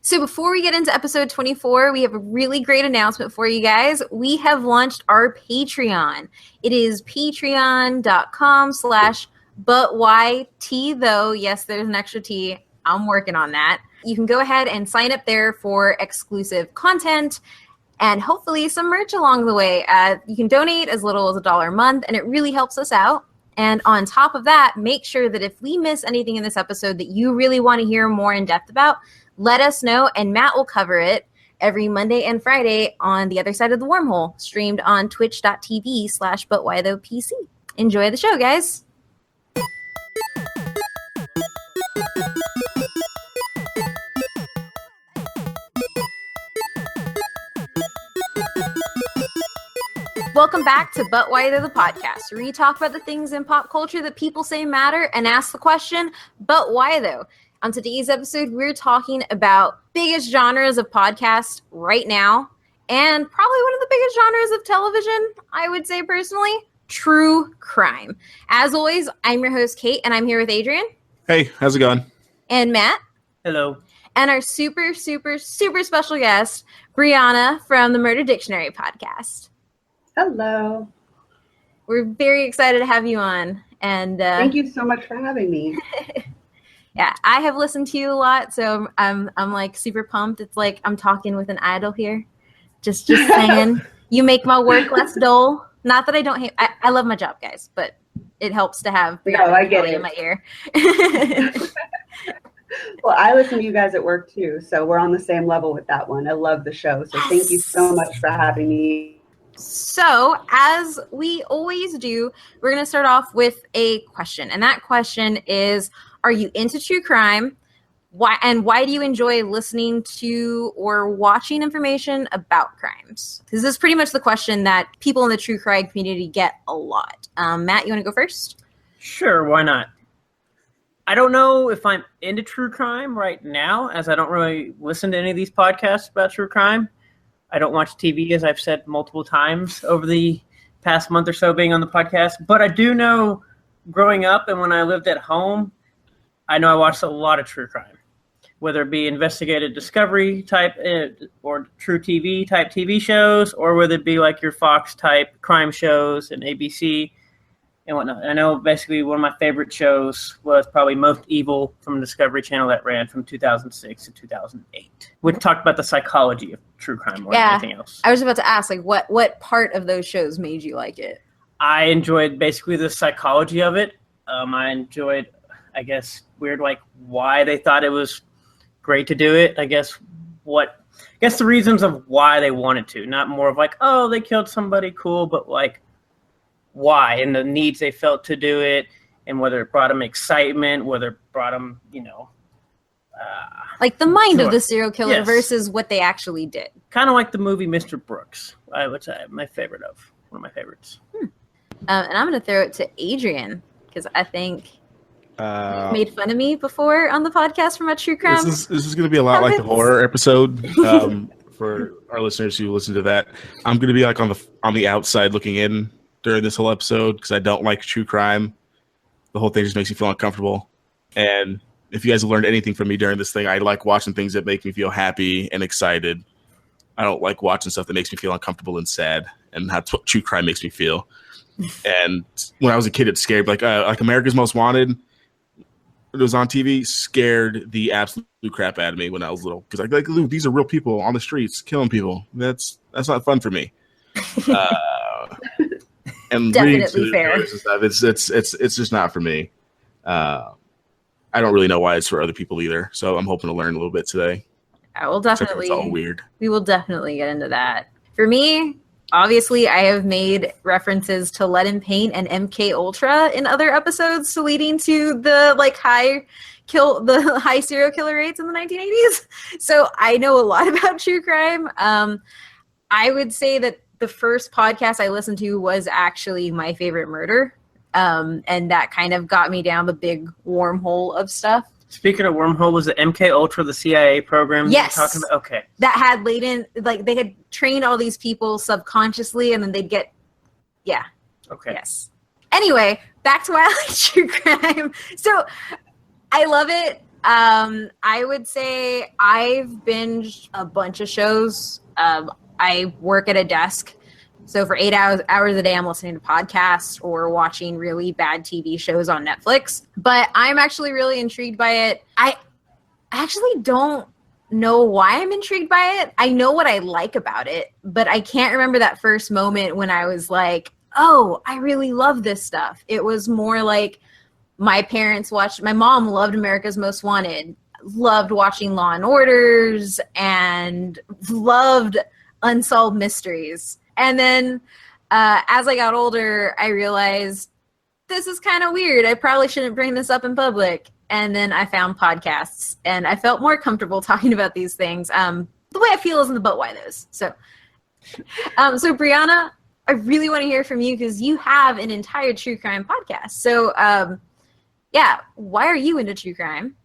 So before we get into episode 24, we have a really great announcement for you guys. We have launched our Patreon. It is patreon.com/butwhytthough. Yes, there's an extra T. I'm working on that. You can go ahead and sign up there for exclusive content and hopefully some merch along the way. You can donate as little as $1 a month, and it really helps us out. And on top of that, make sure that if we miss anything in this episode that you really want to hear more in depth about, let us know, and Matt will cover it every Monday and Friday on The Other Side of the Wormhole, streamed on twitch.tv/butwhythoughpc. Enjoy the show, guys. Welcome back to But Why Though, the podcast, where we talk about the things in pop culture that people say matter and ask the question, but why though? On today's episode, we're talking about biggest genres of podcasts right now, and probably one of the biggest genres of television, I would say personally, true crime. As always, I'm your host, Kate, and I'm here with Adrian. Hey, how's it going? And Matt. Hello. And our super, super, super special guest, Brianna from the Murder Dictionary podcast. Hello. We're very excited to have you on. And thank you so much for having me. Yeah, I have listened to you a lot, so I'm like super pumped. It's like I'm talking with an idol here. Just saying, you make my work less dull. Not that I don't hate. I love my job, guys, but it helps to have Brianna in my ear. Well, I listen to you guys at work too, so we're on the same level with that one. I love the show, so Thank you so much for having me. So, as we always do, we're going to start off with a question, and that question is, are you into true crime? Why do you enjoy listening to or watching information about crimes? This is pretty much the question that people in the true crime community get a lot. Matt, you want to go first? Sure, why not? I don't know if I'm into true crime right now, as I don't really listen to any of these podcasts about true crime. I don't watch TV, as I've said multiple times over the past month or so being on the podcast. But I do know growing up and when I lived at home, I know I watched a lot of true crime, whether it be investigative discovery type or true TV type TV shows, or whether it be like your Fox type crime shows and ABC and whatnot. I know basically one of my favorite shows was probably Most Evil from Discovery Channel that ran from 2006 to 2008. We talked about the psychology of true crime more than anything else. I was about to ask, like, what part of those shows made you like it? I enjoyed basically the psychology of it. I enjoyed, I guess, like why they thought it was great to do it. I guess the reasons of why they wanted to, not more of like, oh, they killed somebody, cool, but like why and the needs they felt to do it, and whether it brought them excitement, whether it brought them, like the mind of the serial killer versus what they actually did. Kind of like the movie Mr. Brooks, which I my favorite of, one of my favorites. And I'm going to throw it to Adrian because I think you've made fun of me before on the podcast for my true crime. This is going to be a lot like the horror episode. For our listeners who listen to that, I'm going to be like on the outside looking in during this whole episode because I don't like true crime. The whole thing just makes me feel uncomfortable. And if you guys have learned anything from me during this thing, I like watching things that make me feel happy and excited. I don't like watching stuff that makes me feel uncomfortable and sad. And that's what true crime makes me feel. And when I was a kid, it scared like America's Most Wanted. It was on TV, scared the absolute crap out of me when I was little because like, these are real people on the streets killing people. That's not fun for me. And definitely fair. Stuff, it's just not for me. I don't really know why it's for other people either. So I'm hoping to learn a little bit today. I will definitely. It's all weird. We will definitely get into that. For me, obviously, I have made references to Lead and Paint and MK Ultra in other episodes, leading to the high serial killer rates in the 1980s. So I know a lot about true crime. I would say that the first podcast I listened to was actually My Favorite Murder, and that kind of got me down the big wormhole of stuff. Speaking of wormhole, was the MK Ultra the CIA program? Yes. You're talking about? Okay. That had they had trained all these people subconsciously, and then they'd get, yeah. Okay. Yes. Anyway, back to why I like true crime. So I love it I would say I've binged a bunch of shows. I work at a desk, so for 8 hours a day, I'm listening to podcasts or watching really bad TV shows on Netflix. But I'm actually really intrigued by it. I actually don't know why I'm intrigued by it. I know what I like about it, but I can't remember that first moment when I was like, oh, I really love this stuff. It was more like my parents watched, my mom loved America's Most Wanted, loved watching Law and Orders, and loved Unsolved Mysteries. And then as I got older, I realized this is kind of weird. I probably shouldn't bring this up in public. And then I found podcasts, and I felt more comfortable talking about these things. The way I feel is in the but why those. So Brianna, I really want to hear from you because you have an entire true crime podcast. So yeah, why are you into true crime?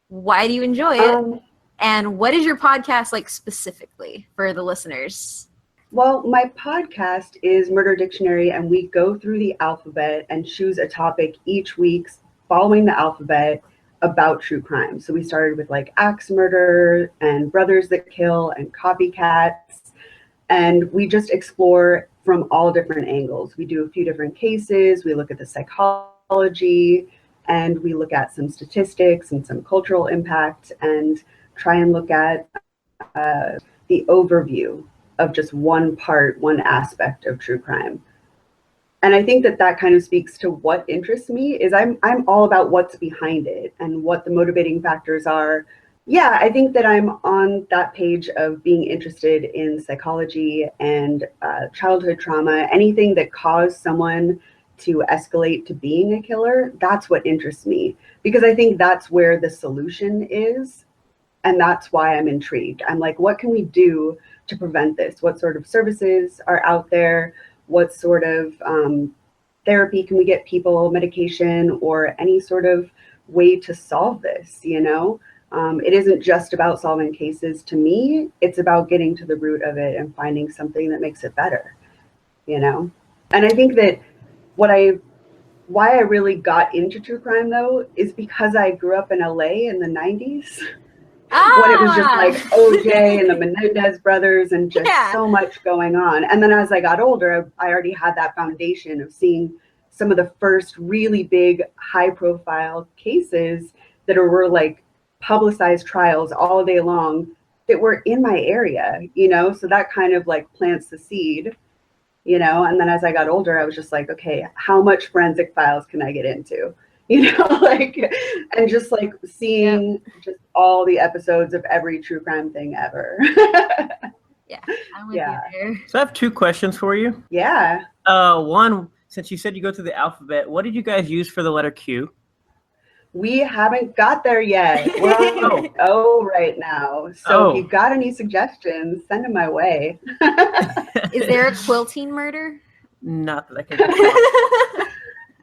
Why do you enjoy it? And what is your podcast like specifically for the listeners? Well, my podcast is Murder Dictionary, and we go through the alphabet and choose a topic each week following the alphabet about true crime. So we started with like axe murder and brothers that kill and copycats, and we just explore from all different angles. We do a few different cases, we look at the psychology, and we look at some statistics and some cultural impact and try and look at the overview of just one part, one aspect of true crime. And I think that that kind of speaks to what interests me is I'm all about what's behind it and what the motivating factors are. Yeah, I think that I'm on that page of being interested in psychology and childhood trauma, anything that caused someone to escalate to being a killer. That's what interests me, because I think that's where the solution is. And that's why I'm intrigued. I'm like, what can we do to prevent this? What sort of services are out there? What sort of therapy can we get people, medication, or any sort of way to solve this, you know? It isn't just about solving cases to me. It's about getting to the root of it and finding something that makes it better, you know? And I think that why I really got into true crime, though, is because I grew up in LA in the 90s. When it was just like OJ and the Menendez brothers and just so much going on. And then as I got older, I already had that foundation of seeing some of the first really big high profile cases that were like publicized trials all day long that were in my area, you know? So that kind of like plants the seed, you know? And then as I got older, I was just like, okay, how much forensic files can I get into? You know, like, and just like seeing just all the episodes of every true crime thing ever. Yeah, I'm with you there. So I have two questions for you. Yeah. One, since you said you go through the alphabet, what did you guys use for the letter Q? We haven't got there yet. We're on O right now. So if you've got any suggestions, send them my way. Is there a quilting murder? Not that I can.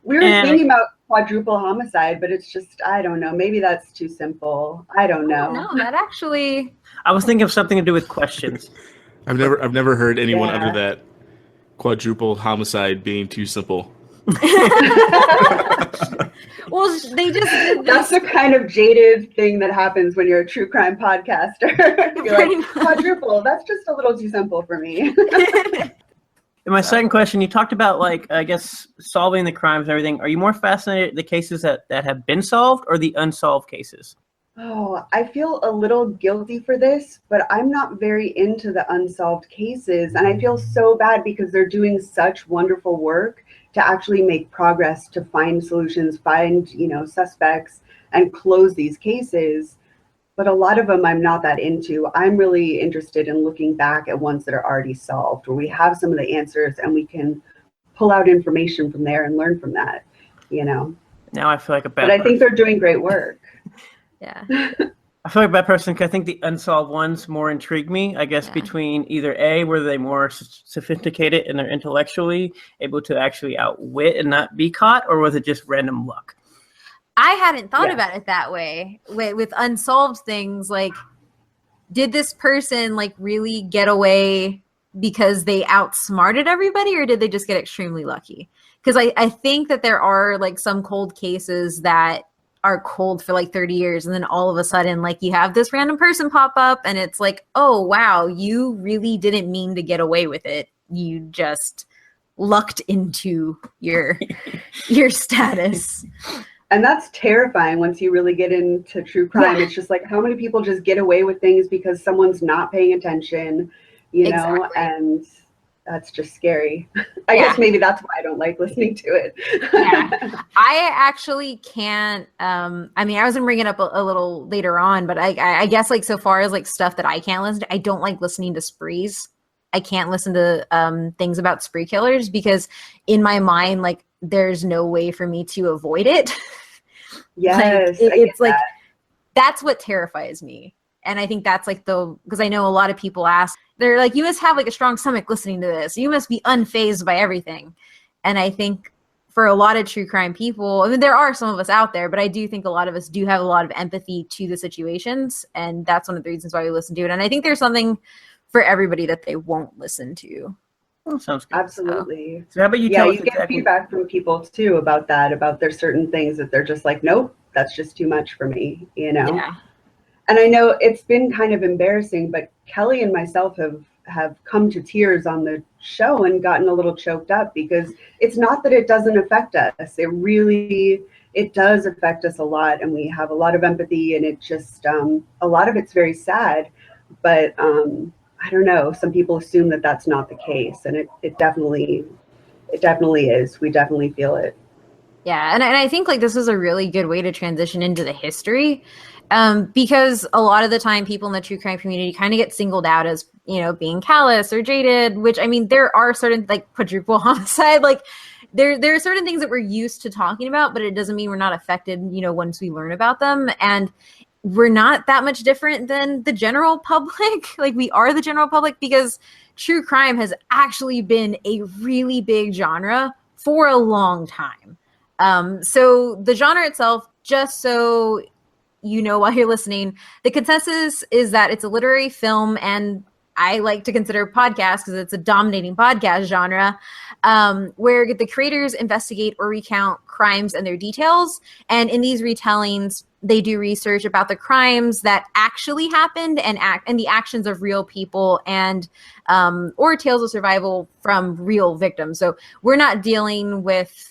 We were thinking about quadruple homicide, but it's just, I don't know. Maybe that's too simple. I don't know. No, that actually. I was thinking of something to do with questions. I've never heard anyone under that quadruple homicide being too simple. Well, they just. That's the kind of jaded thing that happens when you're a true crime podcaster. You're like, quadruple, that's just a little too simple for me. And my second question, you talked about, like, I guess, solving the crimes and everything. Are you more fascinated with the cases that have been solved or the unsolved cases? Oh, I feel a little guilty for this, but I'm not very into the unsolved cases. And I feel so bad because they're doing such wonderful work to actually make progress, to find solutions, find, you know, suspects and close these cases. But a lot of them I'm not that into. I'm really interested in looking back at ones that are already solved, where we have some of the answers and we can pull out information from there and learn from that, you know. Now I feel like a bad person. But I think they're doing great work. Yeah. I feel like a bad person because I think the unsolved ones more intrigue me, I guess, between either A, were they more sophisticated and they're intellectually able to actually outwit and not be caught, or was it just random luck? I hadn't thought about it that way. With unsolved things, like, did this person like really get away because they outsmarted everybody, or did they just get extremely lucky? Because I think that there are like some cold cases that are cold for like 30 years, and then all of a sudden like you have this random person pop up and it's like, oh wow, you really didn't mean to get away with it, you just lucked into your status. And that's terrifying once you really get into true crime. Yeah. It's just like, how many people just get away with things because someone's not paying attention, you know? Exactly. And that's just scary. I guess maybe that's why I don't like listening to it. I actually can't, I mean, I was gonna bring it up a little later on, but I guess like so far as like stuff that I can't listen to, I don't like listening to sprees. I can't listen to things about spree killers because in my mind, like there's no way for me to avoid it. Yes. Like, it's like, that's what terrifies me. And I think that's like because I know a lot of people ask, they're like, you must have like a strong stomach listening to this. You must be unfazed by everything. And I think for a lot of true crime people, I mean, there are some of us out there, but I do think a lot of us do have a lot of empathy to the situations. And that's one of the reasons why we listen to it. And I think there's something for everybody that they won't listen to. Oh, sounds good. Absolutely. So how about you tell us get feedback from people too about that, about there's certain things that they're just like, nope, that's just too much for me, you know? Yeah. And I know it's been kind of embarrassing, but Kelly and myself have come to tears on the show and gotten a little choked up because it's not that it doesn't affect us. It does affect us a lot, and we have a lot of empathy, and it just, a lot of it's very sad, but I don't know, some people assume that that's not the case, and it definitely is. We definitely feel it. Yeah, and I think like this is a really good way to transition into the history, because a lot of the time people in the true crime community kind of get singled out as, you know, being callous or jaded, which, I mean, there are certain like quadruple homicide, like there are certain things that we're used to talking about, but it doesn't mean we're not affected, you know, once we learn about them. And we're not that much different than the general public. Like we are the general public because true crime has actually been a really big genre for a long time. So the genre itself, just so you know while you're listening, the consensus is that it's a literary film, and I like to consider podcasts because it's a dominating podcast genre, where the creators investigate or recount crimes and their details. And in these retellings, they do research about the crimes that actually happened and the actions of real people, and or tales of survival from real victims. So we're not dealing with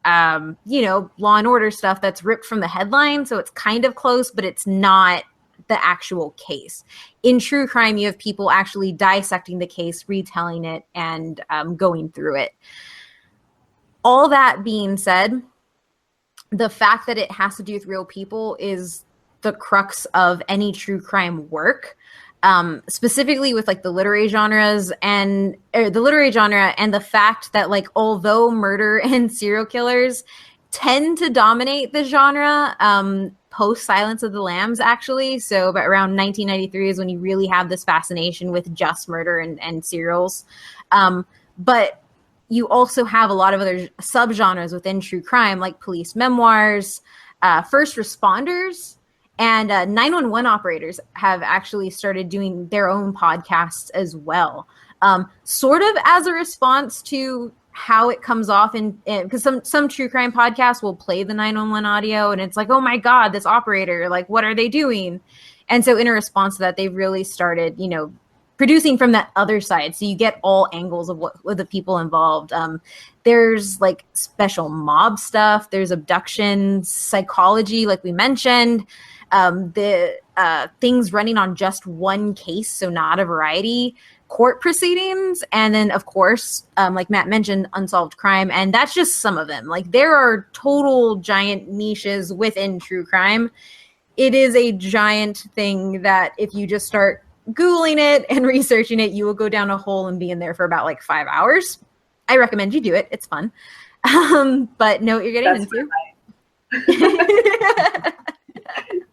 you know, Law and Order stuff that's ripped from the headline. So it's kind of close, but it's not the actual case. In true crime, you have people actually dissecting the case, retelling it, and going through it. All that being said, the fact that it has to do with real people is the crux of any true crime work. Specifically with like the literary genres and the fact that like although murder and serial killers tend to dominate the genre post Silence of the Lambs, actually. So about around 1993 is when you really have this fascination with just murder and serials. But you also have a lot of other subgenres within true crime, like police memoirs, first responders, and 911 operators have actually started doing their own podcasts as well, sort of as a response to how it comes off. Because some true crime podcasts will play the 911 audio, and it's like, oh my God, this operator, like, what are they doing? And so in a response to that, they've really started, you know, producing from that other side. So you get all angles of what the people involved. There's like special mob stuff. There's abductions, psychology, like we mentioned. The things running on just one case, so not a variety, court proceedings, and then of course, like Matt mentioned, unsolved crime, and that's just some of them. Like there are total giant niches within true crime. It is a giant thing that if you just start Googling it and researching it, you will go down a hole and be in there for about like 5 hours. I recommend you do it. It's fun. But know what you're getting into.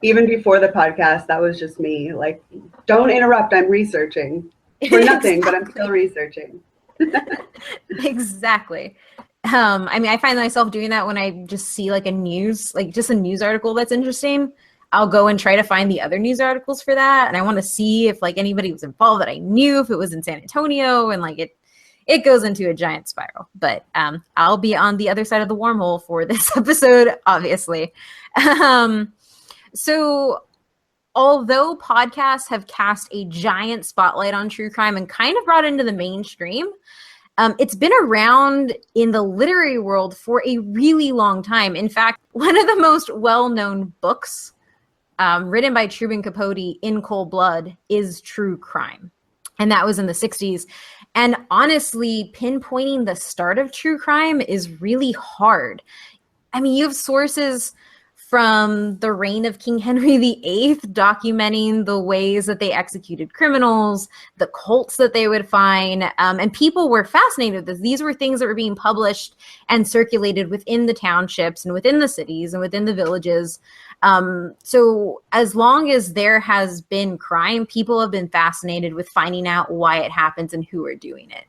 Even before the podcast, that was just me. Like, don't interrupt. I'm researching for nothing, exactly. But I'm still researching. Exactly. I mean, I find myself doing that when I just see like a news article that's interesting. I'll go and try to find the other news articles for that. And I want to see if like anybody was involved that I knew, if it was in San Antonio, and like it it goes into a giant spiral. But I'll be on the other side of the wormhole for this episode, obviously. So although podcasts have cast a giant spotlight on true crime and kind of brought it into the mainstream, it's been around in the literary world for a really long time. In fact, one of the most well-known books written by Truman Capote, In Cold Blood, is true crime. And that was in the 60s. And honestly, pinpointing the start of true crime is really hard. I mean, you have sources from the reign of King Henry VIII documenting the ways that they executed criminals, the cults that they would find, and people were fascinated with this. These were things that were being published and circulated within the townships and within the cities and within the villages. So as long as there has been crime, people have been fascinated with finding out why it happens and who are doing it.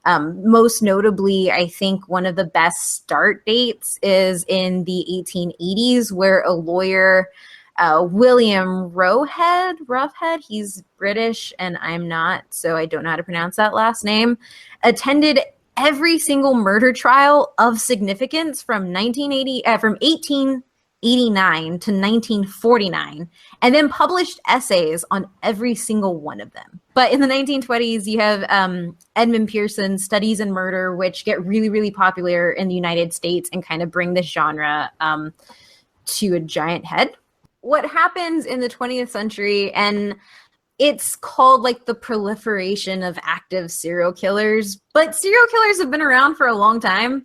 Most notably, I think one of the best start dates is in the 1880s, where a lawyer, William Roughhead, he's British and I'm not, so I don't know how to pronounce that last name, attended every single murder trial of significance from 1889 to 1949, and then published essays on every single one of them. But in the 1920s, you have Edmund Pearson's Studies in Murder, which get really, really popular in the United States and kind of bring this genre to a giant head. What happens in the 20th century, and it's called like the proliferation of active serial killers, but serial killers have been around for a long time.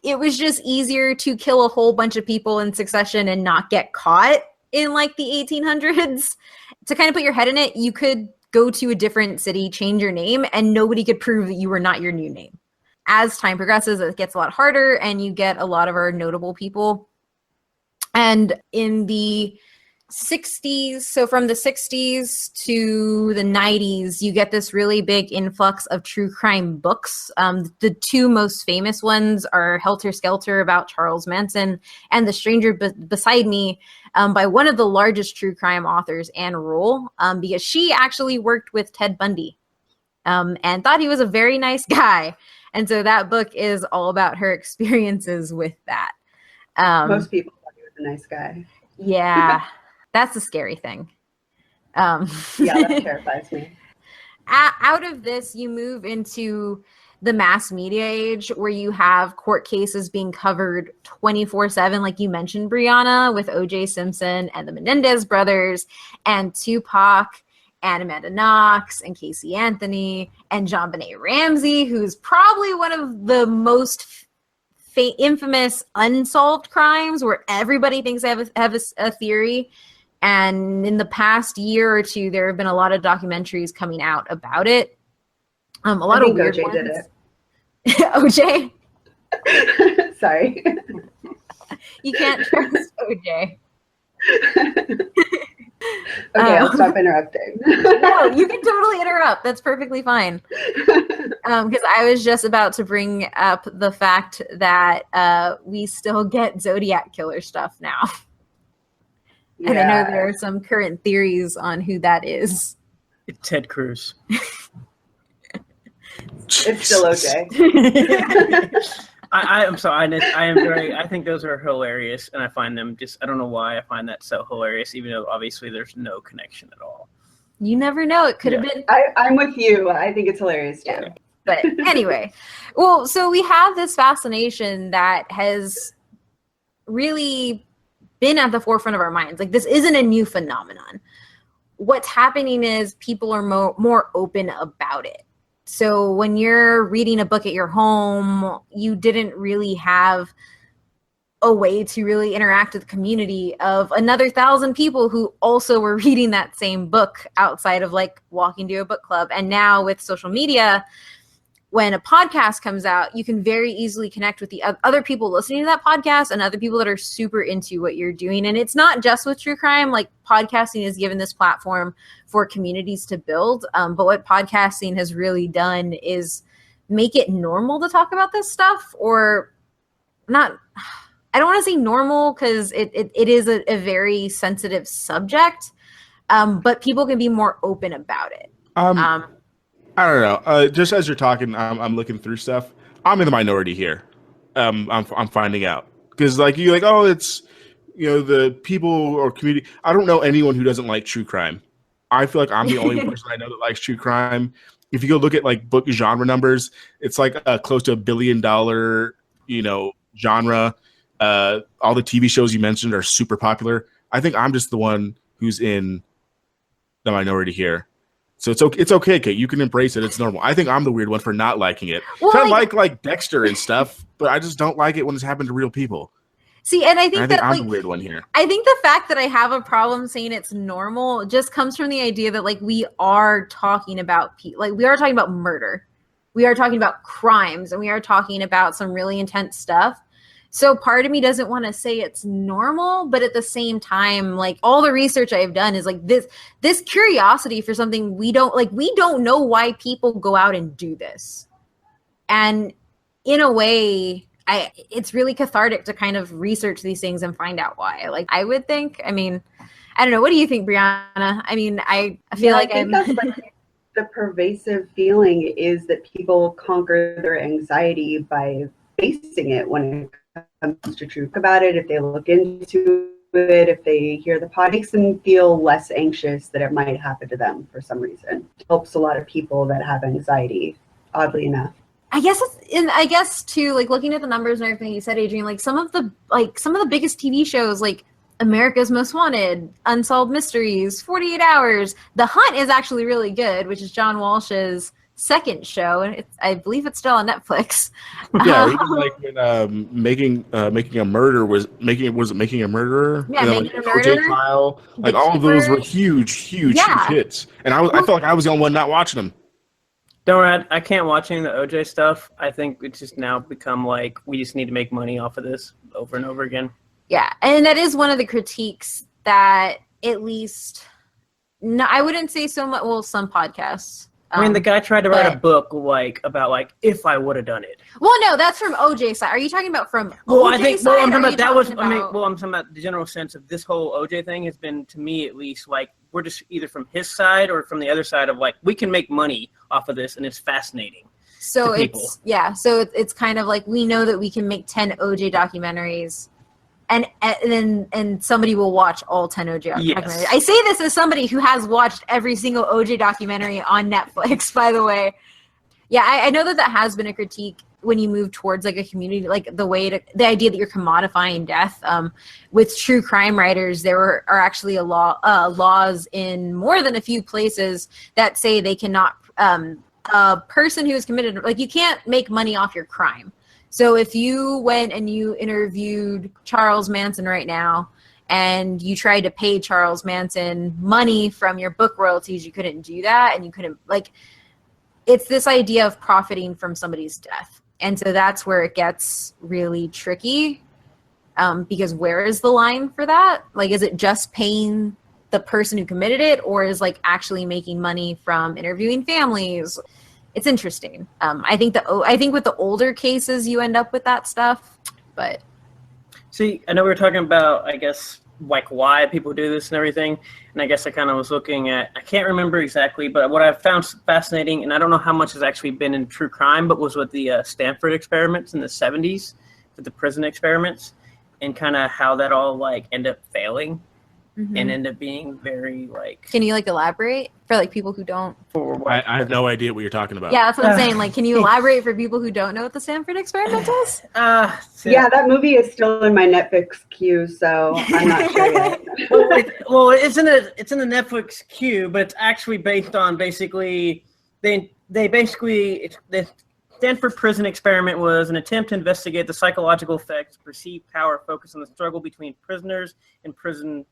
It was just easier to kill a whole bunch of people in succession and not get caught in like the 1800s. To kind of put your head in it, you could go to a different city, change your name, and nobody could prove that you were not your new name. As time progresses, it gets a lot harder and you get a lot of our notable people. And in the 60s, so from the 60s to the 90s, you get this really big influx of true crime books. The two most famous ones are Helter Skelter about Charles Manson and The Stranger Beside Me by one of the largest true crime authors, Anne Rule, because she actually worked with Ted Bundy and thought he was a very nice guy. And so that book is all about her experiences with that. Most people thought he was a nice guy. Yeah. That's the scary thing. Yeah, that terrifies me. Out of this, you move into the mass media age where you have court cases being covered 24/7, like you mentioned, Brianna, with O.J. Simpson and the Menendez brothers and Tupac and Amanda Knox and Casey Anthony and JonBenet Ramsey, who's probably one of the most infamous unsolved crimes where everybody thinks they have a theory. And in the past year or two, there have been a lot of documentaries coming out about it. A lot of weird OJ ones. did it. OJ? Sorry. You can't trust OJ. Okay, I'll stop interrupting. No, you can totally interrupt. That's perfectly fine. Because I was just about to bring up the fact that we still get Zodiac killer stuff now. And I know there are some current theories on who that is. It's Ted Cruz. It's still OJ. I'm sorry. I think those are hilarious, and I find them I don't know why I find that so hilarious, even though obviously there's no connection at all. You never know. It could have been. I'm with you. I think it's hilarious too. Yeah. But anyway, well, so we have this fascination that has really been at the forefront of our minds. Like, this isn't a new phenomenon. What's happening is people are more open about it. So when you're reading a book at your home, you didn't really have a way to really interact with the community of another 1,000 people who also were reading that same book outside of like walking to a book club. And now with social media, when a podcast comes out, you can very easily connect with the other people listening to that podcast and other people that are super into what you're doing. And it's not just with true crime. Like, podcasting has given this platform for communities to build. But what podcasting has really done is make it normal to talk about this stuff, or not. I don't want to say normal because it is a very sensitive subject, but people can be more open about it. I don't know. Just as you're talking, I'm looking through stuff. I'm in the minority here. I'm finding out because like you're like, oh, it's the people or community. I don't know anyone who doesn't like true crime. I feel like I'm the only person I know that likes true crime. If you go look at like book genre numbers, it's like close to $1 billion, genre. All the TV shows you mentioned are super popular. I think I'm just the one who's in the minority here. So it's okay, Kate. You can embrace it. It's normal. I think I'm the weird one for not liking it. Well, I like Dexter and stuff, but I just don't like it when it's happened to real people. See, and I think that I'm the weird one here. I think the fact that I have a problem saying it's normal just comes from the idea that like we are talking about we are talking about murder, we are talking about crimes, and we are talking about some really intense stuff. So part of me doesn't want to say it's normal, but at the same time, like all the research I've done is like this curiosity for something we don't know why people go out and do this. And in a way, it's really cathartic to kind of research these things and find out why. Like I would think, I mean, I don't know. What do you think, Brianna? I mean, I feel like I think that's like the pervasive feeling is that people conquer their anxiety by facing it when it comes to truth about it. If they look into it, if they hear the pod, it makes them feel less anxious that it might happen to them for some reason. It helps a lot of people that have anxiety, oddly enough. I guess too, like looking at the numbers and everything you said, Adrian, like some of the biggest TV shows, like America's Most Wanted, Unsolved Mysteries, 48 Hours, The Hunt is actually really good, which is John Walsh's second show, and I believe it's still on Netflix. Yeah, even like when making a murder was it making a murderer? Yeah, and then, Making like, a Murderer, OJ trial, like The all of those Keeper. were huge Yeah. hits, and I felt like I was the only one not watching them. Don't worry, I can't watch any of the OJ stuff. I think it's just now become like we just need to make money off of this over and over again. Yeah, and that is one of the critiques that at least, no, I wouldn't say so much. Well, some podcasts. I mean, the guy tried to write a book about if I would have done it. Well, no, that's from OJ side. Are you talking about from? Well, OJ I think. side, Well, I'm or talking are you about that was. talking I mean, about- well, I'm talking about the general sense of this whole OJ thing has been, to me at least, like we're just either from his side or from the other side of like we can make money off of this, and it's fascinating. So to people. it's kind of like we know that we can make 10 OJ documentaries, and then somebody will watch all 10 OJ documentaries. Yes. I say this as somebody who has watched every single OJ documentary on Netflix, by the way. Yeah, I know that has been a critique when you move towards like a community, like the idea that you're commodifying death. With true crime writers, there are actually laws in more than a few places that say they cannot, a person who has committed, like you can't make money off your crime. So if you went and you interviewed Charles Manson right now and you tried to pay Charles Manson money from your book royalties, you couldn't do that. And you couldn't, like, it's this idea of profiting from somebody's death. And so that's where it gets really tricky, because where is the line for that? Like, is it just paying the person who committed it, or is like actually making money from interviewing families? It's interesting. I think with the older cases, you end up with that stuff, but. See, I know we were talking about, I guess, like why people do this and everything, and I guess I kind of was looking at, I can't remember exactly, but what I found fascinating, and I don't know how much has actually been in true crime, but was with the Stanford experiments in the 70s, with the prison experiments, and kind of how that all like ended up failing. Mm-hmm. And end up being very like. Can you like elaborate for like people who don't? I have no idea what you're talking about. Yeah, that's what I'm saying. Like, can you elaborate for people who don't know what the Stanford experiment is? Yeah, that movie is still in my Netflix queue, so I'm not sure yet. It's in the Netflix queue, but it's actually based on basically the Stanford prison experiment was an attempt to investigate the psychological effects of perceived power focused on the struggle between prisoners and prison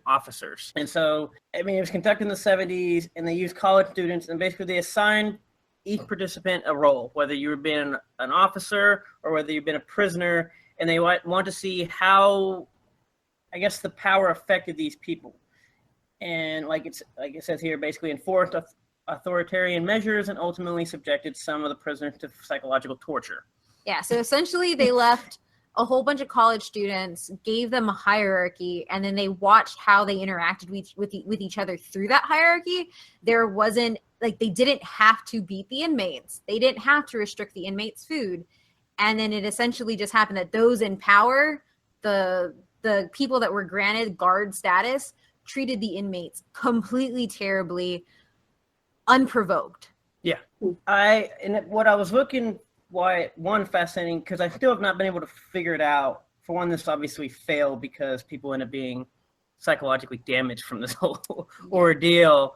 officers. And so, I mean, it was conducted in the 70s, and they used college students, and basically they assigned each participant a role, whether you've been an officer or whether you've been a prisoner, and they want to see how, I guess, the power affected these people. And like it says here, basically enforced authoritarian measures and ultimately subjected some of the prisoners to psychological torture. Yeah, so essentially they left a whole bunch of college students, gave them a hierarchy, and then they watched how they interacted with each other through that hierarchy. There wasn't like they didn't have to beat the inmates. They didn't have to restrict the inmates' food. And then it essentially just happened that those in power, the people that were granted guard status, treated the inmates completely terribly, unprovoked. Yeah. What I was looking, why, one, fascinating, because I still have not been able to figure it out. For one, this obviously failed because people end up being psychologically damaged from this whole ordeal.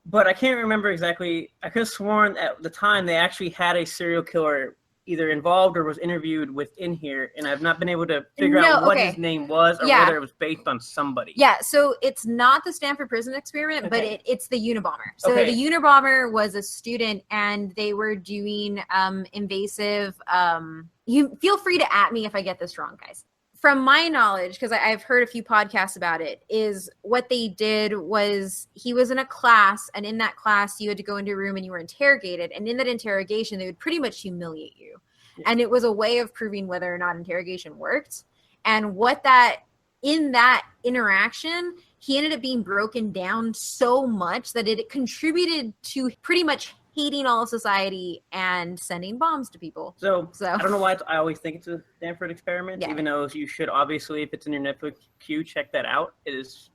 But I can't remember exactly. I could have sworn at the time they actually had a serial killer either involved or was interviewed within here, and I've not been able to figure out what his name was or whether it was based on somebody. Yeah, so it's not the Stanford Prison Experiment, but it's the Unabomber. So the Unabomber was a student, and they were doing invasive. You feel free to at me if I get this wrong, guys. From my knowledge, because I've heard a few podcasts about it, is what they did was he was in a class, and in that class you had to go into a room and you were interrogated, and in that interrogation they would pretty much humiliate you. And it was a way of proving whether or not interrogation worked. And in that interaction, he ended up being broken down so much that it contributed to pretty much hating all of society and sending bombs to people. So I don't know why I always think it's a Stanford experiment, even though you should obviously, if it's in your Netflix queue, check that out. It is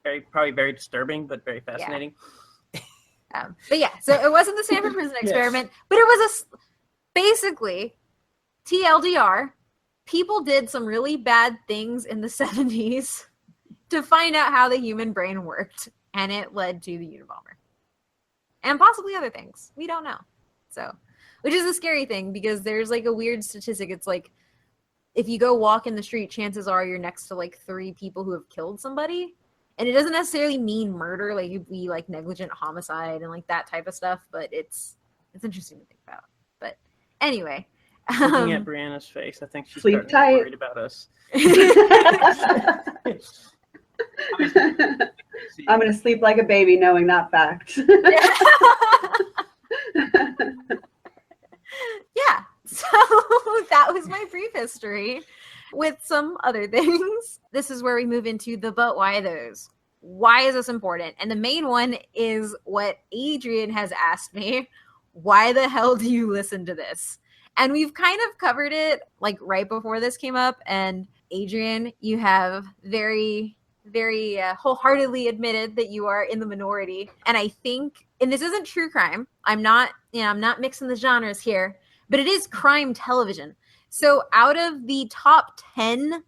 probably very disturbing, but very fascinating. But yeah, so it wasn't the Stanford Prison Experiment, but it was basically TLDR. People did some really bad things in the 70s to find out how the human brain worked, and it led to the Unabomber. And possibly other things. We don't know. So, which is a scary thing because there's like a weird statistic. It's like, if you go walk in the street, chances are you're next to like 3 people who have killed somebody. And it doesn't necessarily mean murder, like you'd be like negligent homicide and like that type of stuff, but it's interesting to think about. But anyway. Looking at Brianna's face, I think she's worried about us. I'm going to sleep like a baby knowing that fact. Yeah. So that was my brief history with some other things. This is where we move into the but why those. Why is this important? And the main one is what Adrian has asked me. Why the hell do you listen to this? And we've kind of covered it like right before this came up. And Adrian, you have very wholeheartedly admitted that you are in the minority. And I think, and this isn't true crime. I'm not mixing the genres here, but it is crime television. So out of the top 10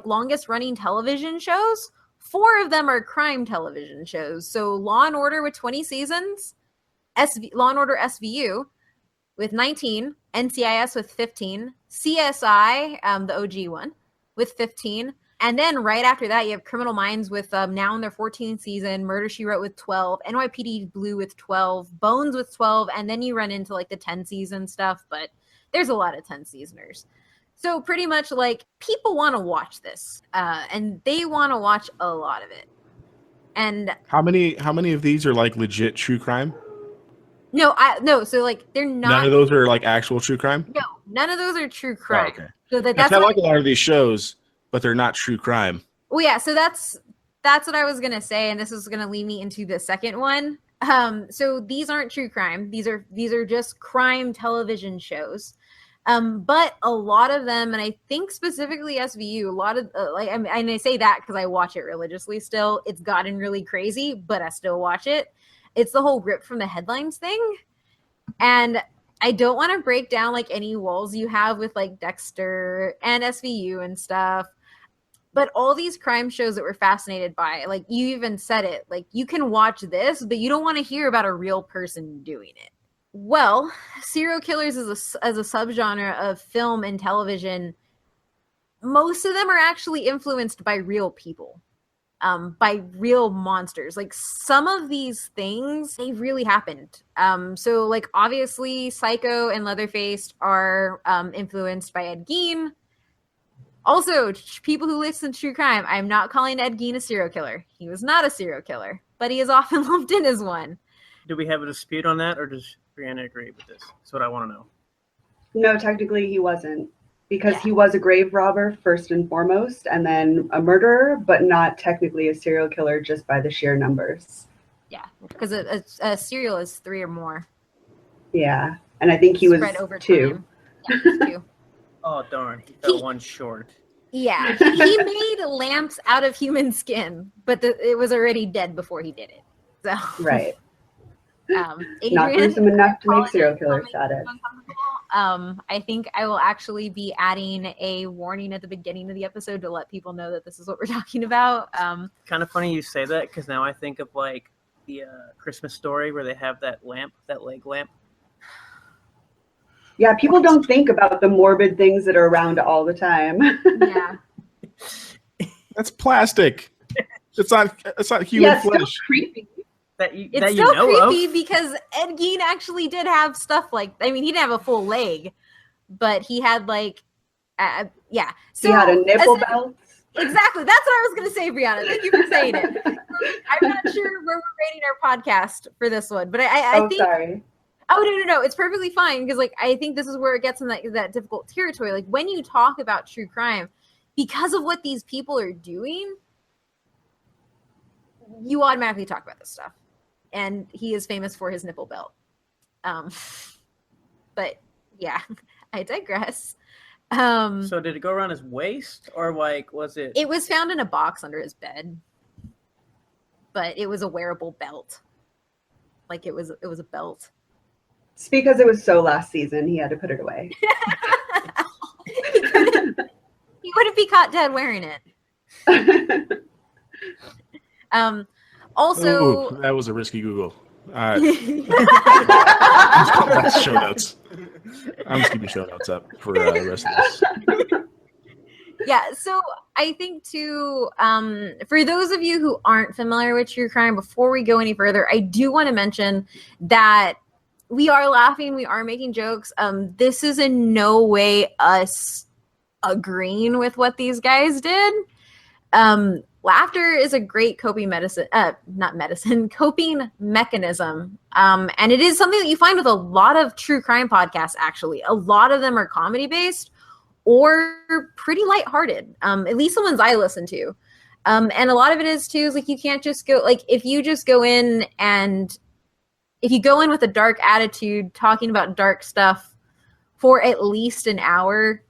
longest running television shows, 4 of them are crime television shows. So Law and Order with 20 seasons, Law and Order SVU with 19, NCIS with 15, CSI, the OG one, with 15. And then right after that, you have Criminal Minds with now in their 14th season, Murder, She Wrote with 12, NYPD Blue with 12, Bones with 12, and then you run into like the 10 season stuff, but there's a lot of 10 seasoners. So pretty much like people want to watch this, and they want to watch a lot of it. And how many of these are like legit true crime? No. So like they're not. None of those are like actual true crime. No, none of those are true crime. Oh, okay. So that's I like a lot of these shows, but they're not true crime. Well, yeah. So that's what I was gonna say, and this is gonna lead me into the second one. So these aren't true crime. These are just crime television shows. But a lot of them, and I think specifically SVU, a lot of and I say that because I watch it religiously still. It's gotten really crazy, but I still watch it. It's the whole rip from the headlines thing. And I don't want to break down like any walls you have with like Dexter and SVU and stuff. But all these crime shows that we're fascinated by, like you even said it, like you can watch this, but you don't want to hear about a real person doing it. Well, serial killers as a subgenre of film and television, most of them are actually influenced by real people. By real monsters. Like some of these things, they really happened. So like obviously Psycho and Leatherface are influenced by Ed Gein. Also, people who listen to true crime, I'm not calling Ed Gein a serial killer. He was not a serial killer, but he is often lumped in as one. Do we have a dispute on that, or does Brianna agree with this? That's what I want to know. No, technically he wasn't. Because he was a grave robber first and foremost, and then a murderer, but not technically a serial killer just by the sheer numbers. Yeah, because a serial is 3 or more. Yeah, and I think he was spread over 2. time. Yeah, he was 2. Oh darn, he fell one short. Yeah, he made lamps out of human skin, but it was already dead before he did it. So Right. Adrian, Not gruesome enough to make serial killer status. I think I will actually be adding a warning at the beginning of the episode to let people know that this is what we're talking about. Kind of funny you say that, because now I think of like the Christmas Story where they have that lamp, that leg lamp. Yeah, people don't think about the morbid things that are around all the time. Yeah. That's plastic. It's not human Yeah, flesh. it's still creepy. It's still creepy because Ed Gein actually did have stuff like, I mean, he didn't have a full leg, but he had like, yeah. So he had a nipple belt. Exactly. That's what I was going to say, Brianna. Thank you for saying it. I'm not sure where we're rating our podcast for this one, but I think. Sorry. Oh, no. It's perfectly fine because, like, I think this is where it gets in that difficult territory. Like, when you talk about true crime, because of what these people are doing, you automatically talk about this stuff. And he is famous for his nipple belt. But yeah, I digress. So did it go around his waist, or like was it? It was found in a box under his bed, but it was a wearable belt. Like it was a belt. It's because it was so last season, he had to put it away. He wouldn't be caught dead wearing it. Also, that was a risky Google. Show notes. I'm just keeping show notes up for the rest of this. Yeah, so I think too, for those of you who aren't familiar with true crime, before we go any further, I do want to mention that we are laughing, we are making jokes. This is in no way us agreeing with what these guys did. Laughter is a great coping coping mechanism. And it is something that you find with a lot of true crime podcasts, actually. A lot of them are comedy based or pretty lighthearted. At least the ones I listen to. And a lot of it is too, is like, you can't just go, like, if you just go in and if you go in with a dark attitude, talking about dark stuff for at least an hour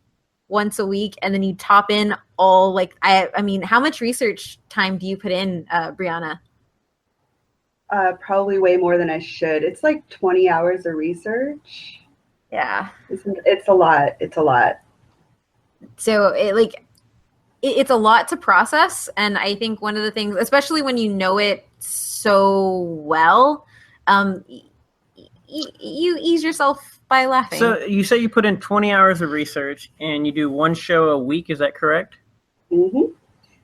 once a week, and then you top in all, like, I mean, how much research time do you put in, Brianna? Probably way more than I should. It's like 20 hours of research. Yeah. It's a lot. It's a lot. So it's a lot to process. And I think one of the things, especially when you know it so well, you ease yourself by laughing. So you say you put in 20 hours of research and you do one show a week. Is that correct? Mm-hmm.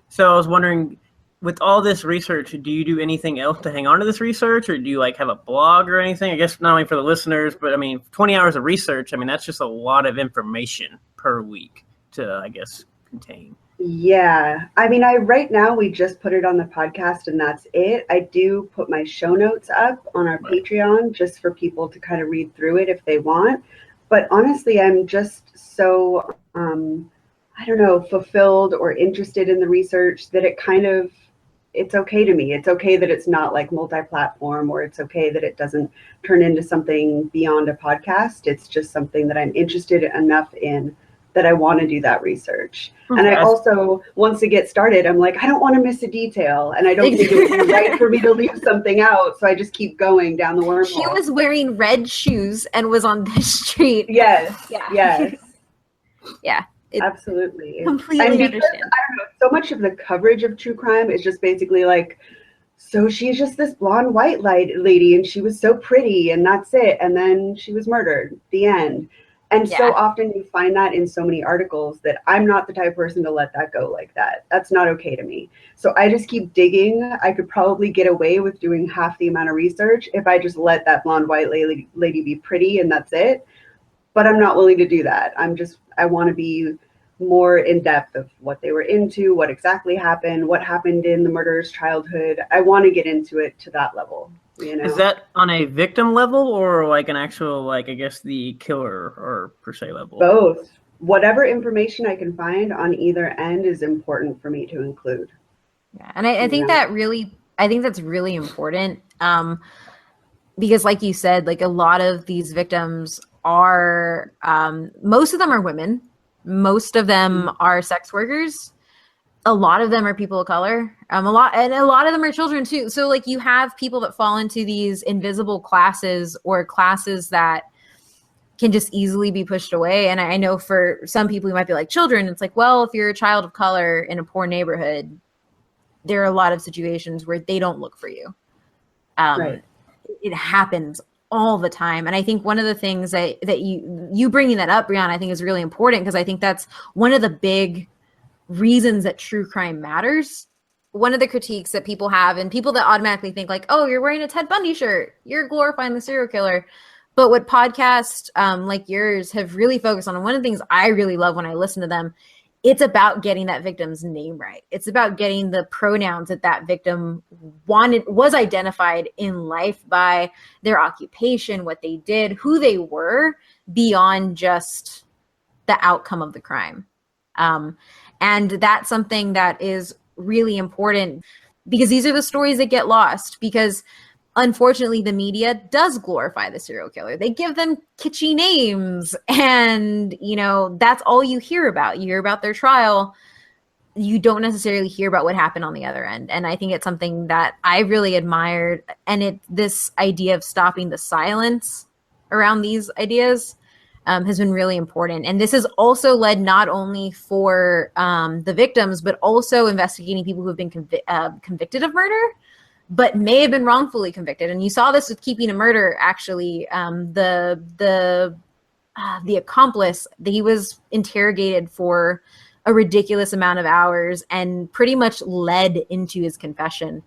So I was wondering, with all this research, do you do anything else to hang on to this research, or do you like have a blog or anything? I guess not only for the listeners, but I mean, 20 hours of research, I mean, that's just a lot of information per week to, I guess, contain. Yeah. I mean, right now we just put it on the podcast and that's it. I do put my show notes up on our Patreon just for people to kind of read through it if they want. But honestly, I'm just so, I don't know, fulfilled or interested in the research that it's okay to me. It's okay that it's not like multi-platform, or it's okay that it doesn't turn into something beyond a podcast. It's just something that I'm interested enough in that I want to do that research. Okay. And I also, once it gets started, I'm like, I don't want to miss a detail. And I don't think it would be right for me to leave something out. So I just keep going down the wormhole. She was wearing red shoes and was on this street. Yes. Yeah. Yes. Yeah. Absolutely. Completely understand. I don't know, so much of the coverage of true crime is just basically like, so she's just this blonde white lady and she was so pretty and that's it. And then she was murdered. The end. And so often you find that in so many articles that I'm not the type of person to let that go like that. That's not okay to me. So I just keep digging. I could probably get away with doing half the amount of research if I just let that blonde white lady be pretty and that's it. But I'm not willing to do that. I want to be more in depth of what they were into, what exactly happened, what happened in the murderer's childhood. I want to get into it to that level. You know? Is that on a victim level or like an actual, like, I guess the killer or per se level? Both. Whatever information I can find on either end is important for me to include. Yeah, and I think that really I think that's really important. Because like you said, like a lot of these victims are, most of them are women. Most of them are sex workers. A lot of them are people of color. A lot of them are children too. So like you have people that fall into these invisible classes or classes that can just easily be pushed away. And I know for some people who might be like children, it's like, well, if you're a child of color in a poor neighborhood, there are a lot of situations where they don't look for you. Right. It happens all the time. And I think one of the things that you bringing that up, Brianna, I think is really important, because I think that's one of the big reasons that true crime matters. One of the critiques that people have, and people that automatically think like, oh, you're wearing a Ted Bundy shirt, you're glorifying the serial killer. But what podcasts like yours have really focused on, and one of the things I really love when I listen to them, it's about getting that victim's name right. It's about getting the pronouns that victim was identified in life by, their occupation, what they did, who they were, beyond just the outcome of the crime. And that's something that is really important, because these are the stories that get lost, because unfortunately the media does glorify the serial killer. They give them kitschy names, and that's all you hear about. You hear about their trial. You don't necessarily hear about what happened on the other end. And I think it's something that I really admired, and this idea of stopping the silence around these ideas has been really important. And this has also led not only for the victims, but also investigating people who have been convicted of murder, but may have been wrongfully convicted. And you saw this with Keeping a Murder, actually. The accomplice, he was interrogated for a ridiculous amount of hours and pretty much led into his confession.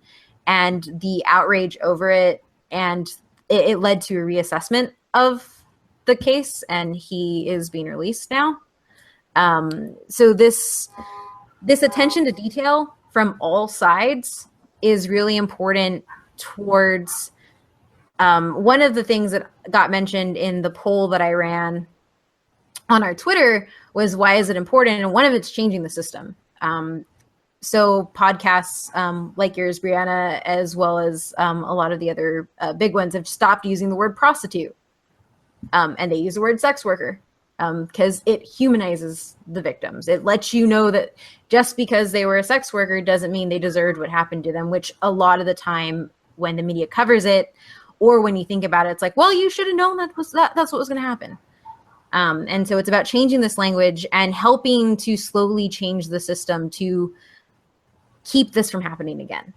And the outrage over it, and it led to a reassessment of the case, and he is being released now. So this attention to detail from all sides is really important towards one of the things that got mentioned in the poll that I ran on our Twitter was, why is it important? And one of it's changing the system. So podcasts like yours, Brianna, as well as a lot of the other big ones, have stopped using the word prostitute. And they use the word sex worker because it humanizes the victims. It lets you know that just because they were a sex worker doesn't mean they deserved what happened to them, which a lot of the time when the media covers it, or when you think about it, it's like, well, you should have known that's what was going to happen. And so it's about changing this language and helping to slowly change the system to keep this from happening again.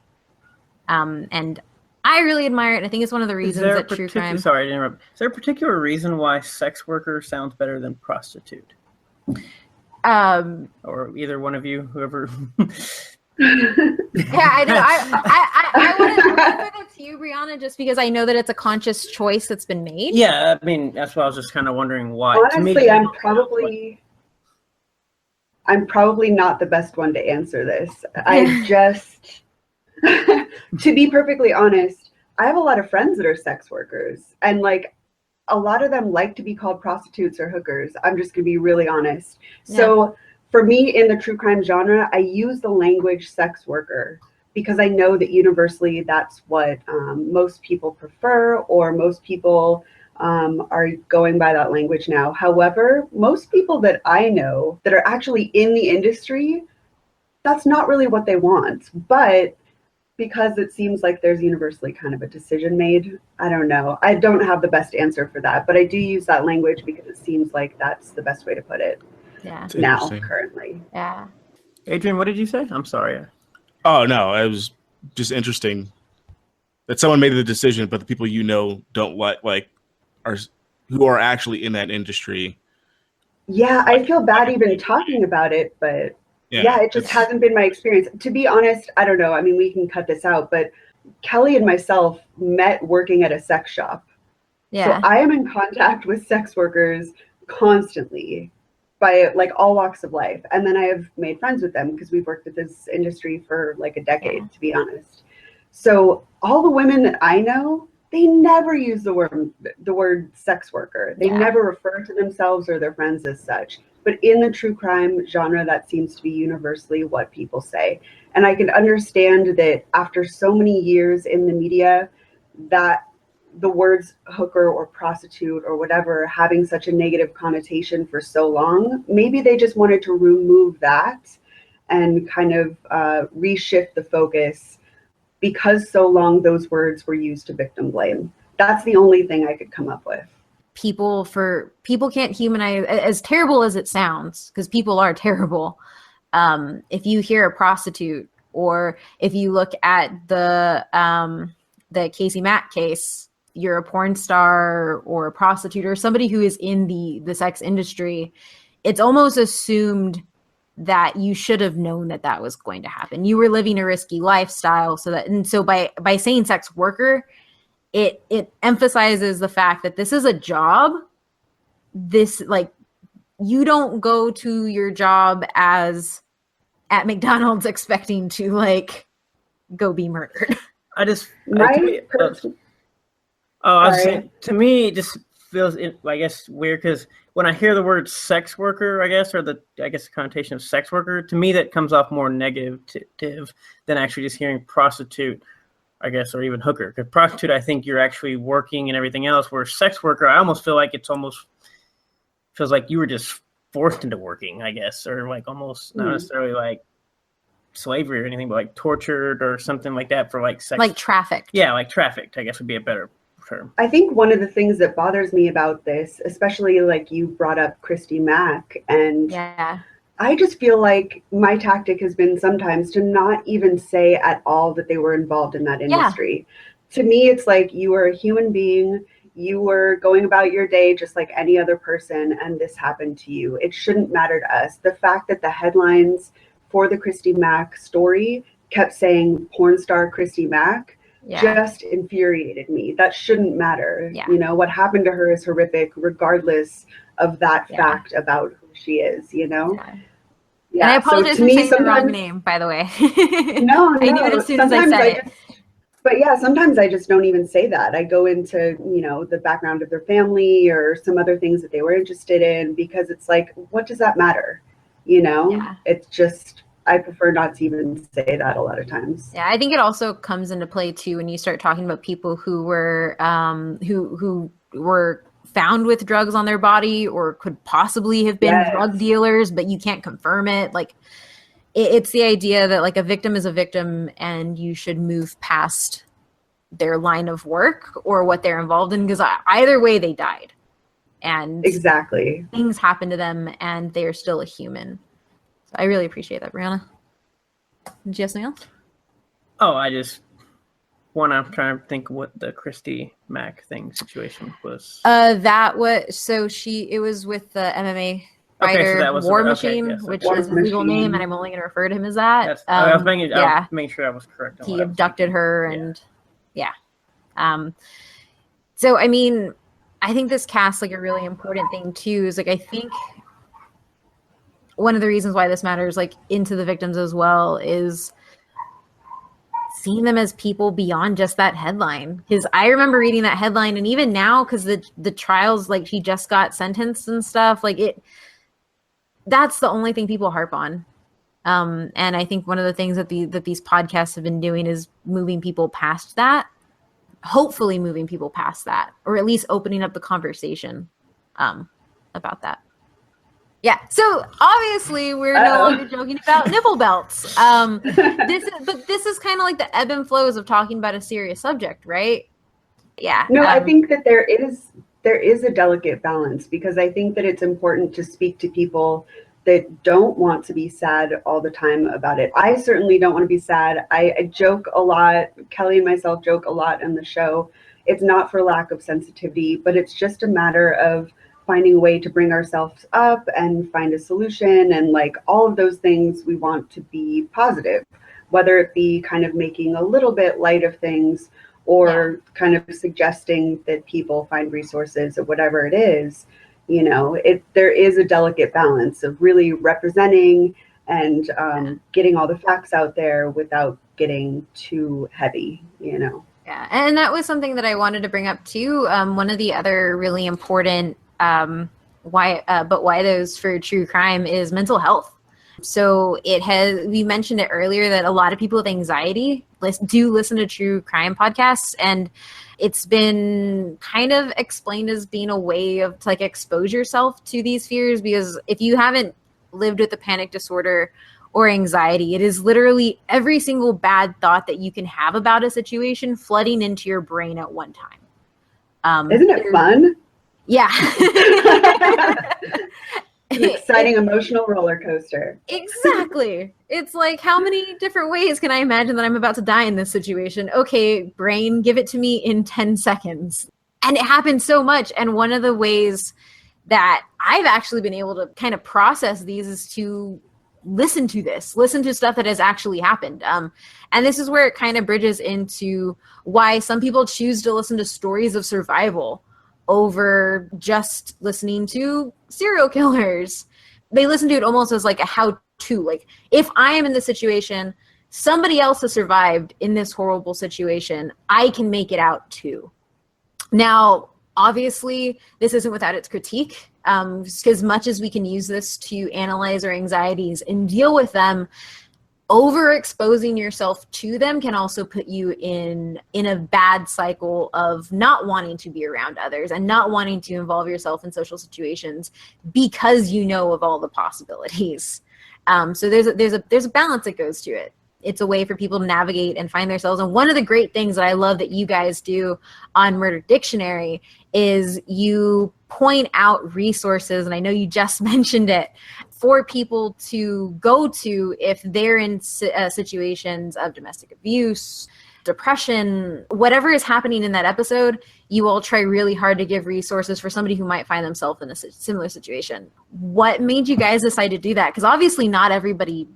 And I really admire it. I think it's one of the reasons that true crime... Sorry to interrupt. Is there a particular reason why sex worker sounds better than prostitute? Or either one of you, whoever... Yeah, I know. I want to put it to you, Brianna, just because I know that it's a conscious choice that's been made. Yeah, I mean, that's why I was just kind of wondering why. Honestly, I'm probably not the best one to answer this. I just, to be perfectly honest, I have a lot of friends that are sex workers, and like a lot of them like to be called prostitutes or hookers. I'm just gonna be really honest. Yeah. So for me, in the true crime genre, I use the language sex worker because I know that universally that's what most people prefer, or most people are going by that language now. However, most people that I know that are actually in the industry, that's not really what they want. But because it seems like there's universally kind of a decision made, I don't know. I don't have the best answer for that, but I do use that language because it seems like that's the best way to put it. Yeah. Now, currently. Yeah. Adrian, what did you say? I'm sorry. Oh, no, it was just interesting that someone made the decision, but the people don't who are actually in that industry. Yeah, I feel bad even talking about it, but yeah, it just hasn't been my experience. To be honest, I don't know. I mean, we can cut this out, but Kelly and myself met working at a sex shop. Yeah. So I am in contact with sex workers constantly, by like all walks of life. And then I have made friends with them because we've worked with this industry for like a decade, to be honest. So all the women that I know, they never use the word sex worker. They never refer to themselves or their friends as such. But in the true crime genre, that seems to be universally what people say. And I can understand that after so many years in the media, that the words hooker or prostitute or whatever having such a negative connotation for so long, maybe they just wanted to remove that and kind of reshift the focus, because so long those words were used to victim blame. That's the only thing I could come up with. People can't humanize, as terrible as it sounds, because people are terrible. If you hear a prostitute, or if you look at the Casey Mack case, you're a porn star or a prostitute or somebody who is in the sex industry, it's almost assumed that you should have known that was going to happen. You were living a risky lifestyle, so by saying sex worker, it emphasizes the fact that this is a job. This, like, you don't go to your job as at McDonald's expecting to like go be murdered. I was saying, to me, it just feels, I guess, weird, because when I hear the word sex worker, I guess, or the connotation of sex worker, to me that comes off more negative than actually just hearing prostitute, I guess, or even hooker. Because prostitute, I think you're actually working and everything else, where sex worker, I almost feel like it's almost feels like you were just forced into working, I guess, or like almost not necessarily like slavery or anything, but like tortured or something like that for like sex. Like trafficked. Yeah, like trafficked, I guess would be a better term. I think one of the things that bothers me about this, especially like you brought up Christy Mack, and yeah, I just feel like my tactic has been sometimes to not even say at all that they were involved in that industry. To me, it's like, you are a human being. You were going about your day just like any other person, and this happened to you. It shouldn't matter to us. The fact that the headlines for the Christy Mack story kept saying porn star Christy Mack just infuriated me. That shouldn't matter. You know, what happened to her is horrific, regardless of that fact about who she is, you know? And I apologize for saying the wrong name, by the way. No, I knew it as soon as I said it. But yeah, sometimes I just don't even say that. I go into, you know, the background of their family or some other things that they were interested in, because it's like, what does that matter? You know, it's just, I prefer not to even say that a lot of times. Yeah, I think it also comes into play too when you start talking about people who were who were found with drugs on their body or could possibly have been drug dealers, but you can't confirm it. Like, it's the idea that like a victim is a victim and you should move past their line of work or what they're involved in, because either way they died. And exactly, things happen to them and they're still a human. So I really appreciate that, Brianna. Did you have something else? Oh, I just I'm trying to think what the Christy Mack situation was. That was, so it was with the MMA fighter, so that was War Machine, which is his legal name, and I'm only going to refer to him as that. I was making sure I was correct. He abducted her, and so I mean, I think this casts like a really important thing too. Is like, I think one of the reasons why this matters, like, into the victims as well, is seeing them as people beyond just that headline. Because I remember reading that headline, and even now, because the trials, like, he just got sentenced and stuff, like, that's the only thing people harp on. And I think one of the things that these podcasts have been doing is moving people past that, hopefully moving people past that, or at least opening up the conversation about that. Yeah, so obviously we're no longer joking about nipple belts. This is kind of like the ebb and flows of talking about a serious subject, right? Yeah. No, I think that there is a delicate balance, because I think that it's important to speak to people that don't want to be sad all the time about it. I certainly don't want to be sad. I joke a lot. Kelly and myself joke a lot in the show. It's not for lack of sensitivity, but it's just a matter of finding a way to bring ourselves up and find a solution, and like all of those things we want to be positive, whether it be kind of making a little bit light of things or kind of suggesting that people find resources or whatever it is. You know, there is a delicate balance of really representing and getting all the facts out there without getting too heavy, you know. Yeah, and that was something that I wanted to bring up too. One of the other really important why those for true crime is mental health. So we mentioned it earlier that a lot of people with anxiety do listen to true crime podcasts, and it's been kind of explained as being a way of to like expose yourself to these fears, because if you haven't lived with a panic disorder or anxiety, it is literally every single bad thought that you can have about a situation flooding into your brain at one time. Isn't it fun? Yeah. An exciting emotional roller coaster. Exactly. It's like, how many different ways can I imagine that I'm about to die in this situation? Okay, brain, give it to me in 10 seconds. And it happens so much. And one of the ways that I've actually been able to kind of process these is to listen to stuff that has actually happened. And this is where it kind of bridges into why some people choose to listen to stories of survival over just listening to serial killers. They listen to it almost as like a how-to. Like, if I am in this situation, somebody else has survived in this horrible situation, I can make it out too. Now, obviously, this isn't without its critique. As much as we can use this to analyze our anxieties and deal with them, overexposing yourself to them can also put you in a bad cycle of not wanting to be around others and not wanting to involve yourself in social situations because you know of all the possibilities. So there's a balance that goes to it. It's a way for people to navigate and find themselves. And one of the great things that I love that you guys do on Murder Dictionary is you point out resources, and I know you just mentioned it, for people to go to if they're in situations of domestic abuse, depression, whatever is happening in that episode. You all try really hard to give resources for somebody who might find themselves in a similar situation. What made you guys decide to do that? Because obviously not everybody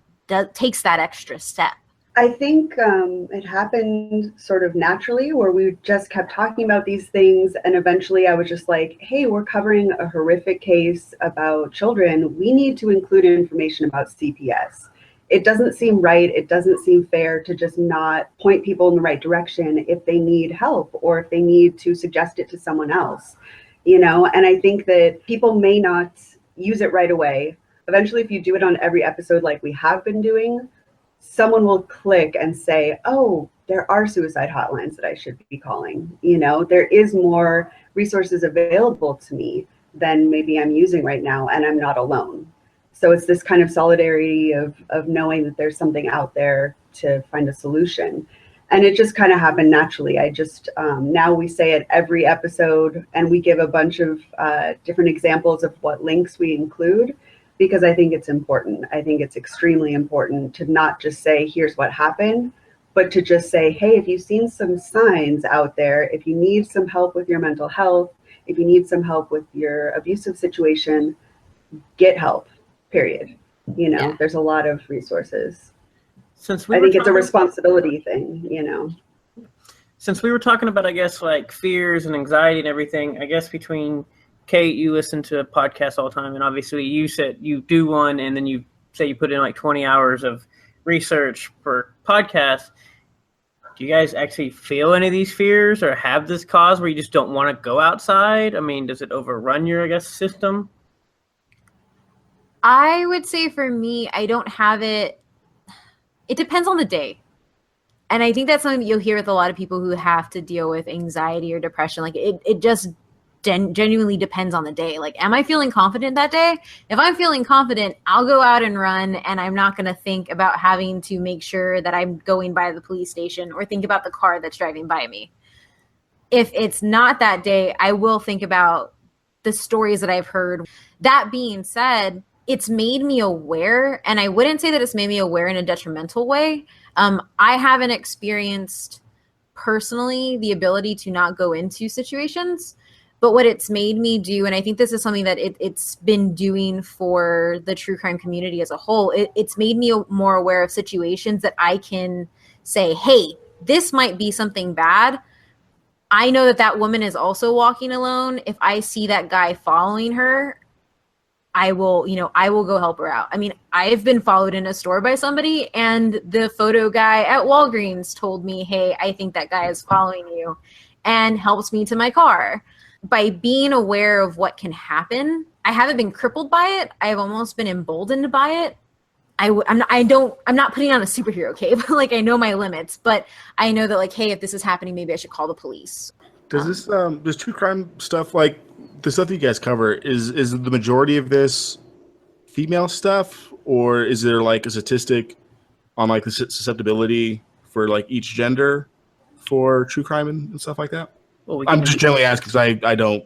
takes that extra step. I think it happened sort of naturally, where we just kept talking about these things, and eventually I was just like, hey, we're covering a horrific case about children. We need to include information about CPS. It doesn't seem right. It doesn't seem fair to just not point people in the right direction if they need help or if they need to suggest it to someone else, you know? And I think that people may not use it right away. Eventually, if you do it on every episode like we have been doing, someone will click and say, oh, there are suicide hotlines that I should be calling. You know, there is more resources available to me than maybe I'm using right now, and I'm not alone. So it's this kind of solidarity of knowing that there's something out there to find a solution. And it just kind of happened naturally. I just, now we say it every episode, and we give a bunch of different examples of what links we include, because I think it's important. I think it's extremely important to not just say, here's what happened, but to just say, hey, if you've seen some signs out there, if you need some help with your mental health, if you need some help with your abusive situation, get help, period. You know, There's a lot of resources. I think it's a responsibility thing, you know. Since we were talking about, I guess, like fears and anxiety and everything, I guess between Kate, you listen to a podcast all the time, and obviously you said you do one, and then you say you put in like 20 hours of research per podcast. Do you guys actually feel any of these fears or have this cause where you just don't want to go outside? I mean, does it overrun your, I guess, system? I would say for me, I don't have it. It depends on the day. And I think that's something that you'll hear with a lot of people who have to deal with anxiety or depression. Like it just genuinely depends on the day. Like, am I feeling confident that day? If I'm feeling confident, I'll go out and run, and I'm not going to think about having to make sure that I'm going by the police station or think about the car that's driving by me. If it's not that day, I will think about the stories that I've heard. That being said, it's made me aware, and I wouldn't say that it's made me aware in a detrimental way. I haven't experienced personally the ability to not go into situations. But what it's made me do, and I think this is something that it's been doing for the true crime community as a whole, it's made me more aware of situations that I can say, hey, this might be something bad. I know that woman is also walking alone. If I see that guy following her, I will go help her out. I mean, I've been followed in a store by somebody, and the photo guy at Walgreens told me, hey, I think that guy is following you, and helps me to my car. By being aware of what can happen, I haven't been crippled by it. I've almost been emboldened by it. I'm not putting on a superhero cape. Like, I know my limits, but I know that, like, hey, if this is happening, maybe I should call the police. Does true crime stuff, like the stuff that you guys cover, is the majority of this female stuff, or is there like a statistic on like the susceptibility for like each gender for true crime and stuff like that? Well, I'm just generally asking because I don't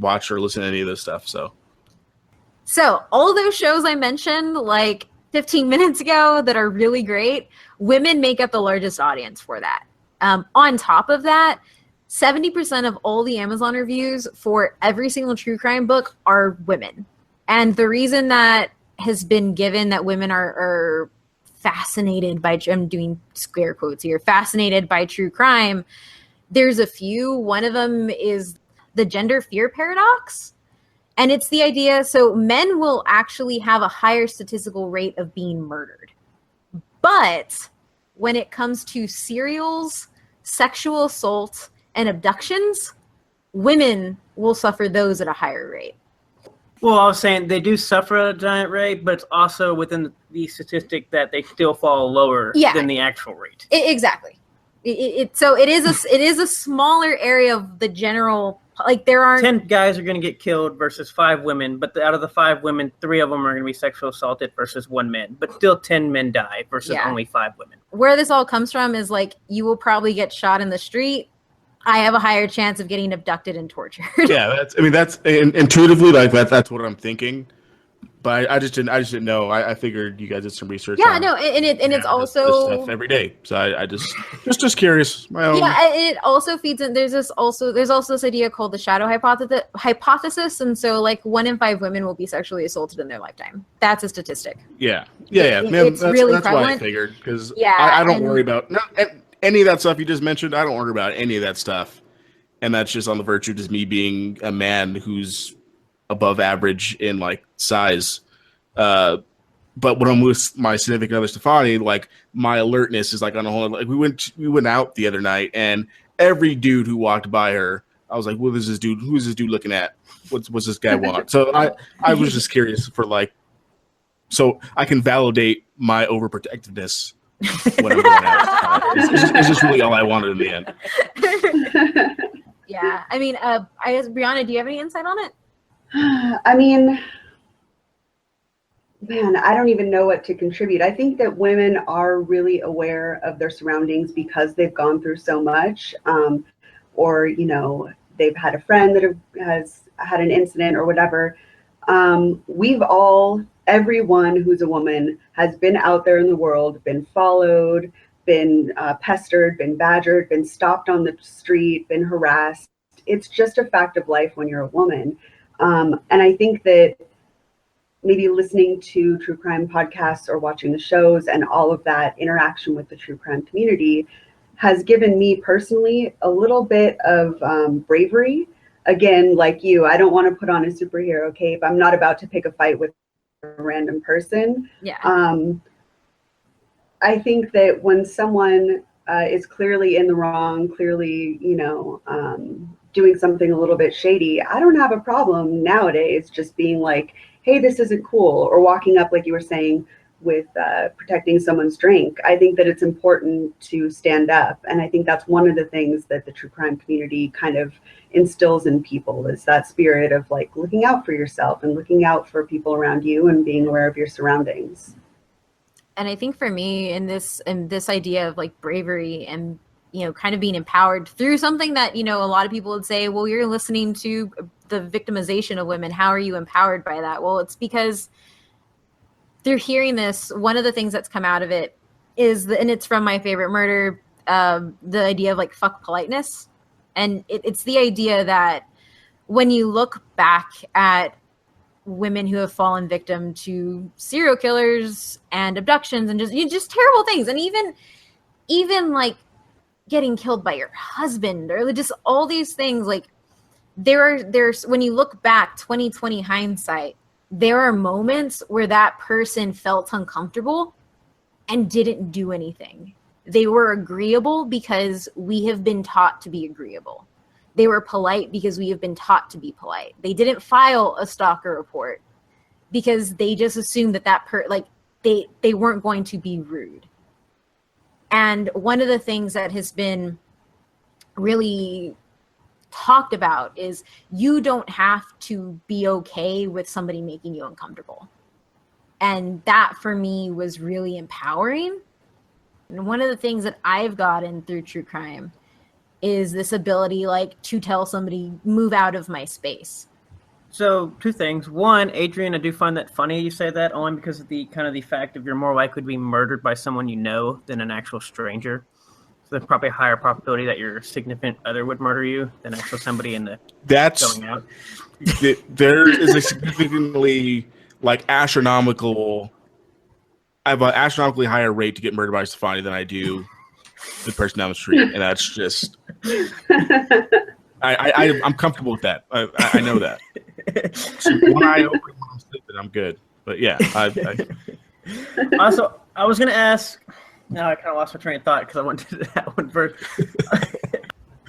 watch or listen to any of this stuff. So all those shows I mentioned like 15 minutes ago that are really great, women make up the largest audience for that. On top of that, 70% of all the Amazon reviews for every single true crime book are women. And the reason that has been given that women are fascinated by, I'm doing square quotes here, fascinated by true crime, there's a few. One of them is the gender fear paradox. And it's the idea, so men will actually have a higher statistical rate of being murdered. But when it comes to serials, sexual assault, and abductions, women will suffer those at a higher rate. Well, I was saying they do suffer at a giant rate, but it's also within the statistic that they still fall lower than the actual rate. Exactly. So it is a smaller area of the general. Like, there aren't 10 guys are going to get killed versus 5 women, but out of the 5 women, 3 of them are going to be sexual assaulted versus 1 man. But still 10 men die versus only 5 women. Where this all comes from is, like, you will probably get shot in the street. I have a higher chance of getting abducted and tortured. Yeah, that's intuitively like that's what I'm thinking. But I just didn't know. I figured you guys did some research. Yeah, no, it's also this stuff every day. So I just curious. My own. Yeah, it also feeds in. There's also this idea called the shadow hypothesis, and so like 1 in 5 women will be sexually assaulted in their lifetime. That's a statistic. Yeah. It's really that's prevalent. Why I figured, because I don't worry about any of that stuff you just mentioned. I don't worry about any of that stuff, and that's just on the virtue of just me being a man who's above average in like size. But when I'm with my significant other Stefani, like my alertness is like on a whole. Like we went out the other night, and every dude who walked by her, I was like, "What is this dude? Who is this dude looking at? What's this guy want?" So I was just curious for like, so I can validate my overprotectiveness when I'm going out. It's just really all I wanted in the end. Yeah, I mean, I guess Brianna, do you have any insight on it? I mean, man, I don't even know what to contribute. I think that women are really aware of their surroundings because they've gone through so much, or, you know, they've had a friend that has had an incident or whatever. Everyone who's a woman has been out there in the world, been followed, been pestered, been badgered, been stopped on the street, been harassed. It's just a fact of life when you're a woman. And I think that maybe listening to true crime podcasts or watching the shows and all of that interaction with the true crime community has given me personally a little bit of bravery. Again, like you, I don't want to put on a superhero cape. I'm not about to pick a fight with a random person. Yeah. I think that when someone is clearly in the wrong, clearly, you know, doing something a little bit shady, I don't have a problem nowadays just being like, hey, this isn't cool, or walking up, like you were saying, with protecting someone's drink. I think that it's important to stand up. And I think that's one of the things that the true crime community kind of instills in people, is that spirit of like looking out for yourself and looking out for people around you and being aware of your surroundings. And I think for me, in this idea of like bravery and, you know, kind of being empowered through something that, you know, a lot of people would say, well, you're listening to the victimization of women. How are you empowered by that? Well, it's because through hearing this, one of the things that's come out of it is, and it's from My Favorite Murder, the idea of like fuck politeness. And it's the idea that when you look back at women who have fallen victim to serial killers and abductions and just terrible things, and even like getting killed by your husband, or just all these things, like there's when you look back 2020 hindsight, there are moments where that person felt uncomfortable and didn't do anything. They were agreeable because we have been taught to be agreeable. They were polite because we have been taught to be polite. They didn't file a stalker report because they just assumed that they weren't going to be rude. And one of the things that has been really talked about is you don't have to be okay with somebody making you uncomfortable. And that for me was really empowering. And one of the things that I've gotten through true crime is this ability like to tell somebody, move out of my space. So 2 things. One, Adrian, I do find that funny you say that, only because of the kind of the fact of you're more likely to be murdered by someone you know than an actual stranger. So there's probably a higher probability that your significant other would murder you than actually somebody in the going out. There is a significantly like astronomical. I have an astronomically higher rate to get murdered by Stefani than I do the person down the street, and that's just. I'm comfortable with that. I know that. So when I open when I'm sleeping, I'm good. But yeah, Also, I was going to ask. Now I kind of lost my train of thought because I went to that one first.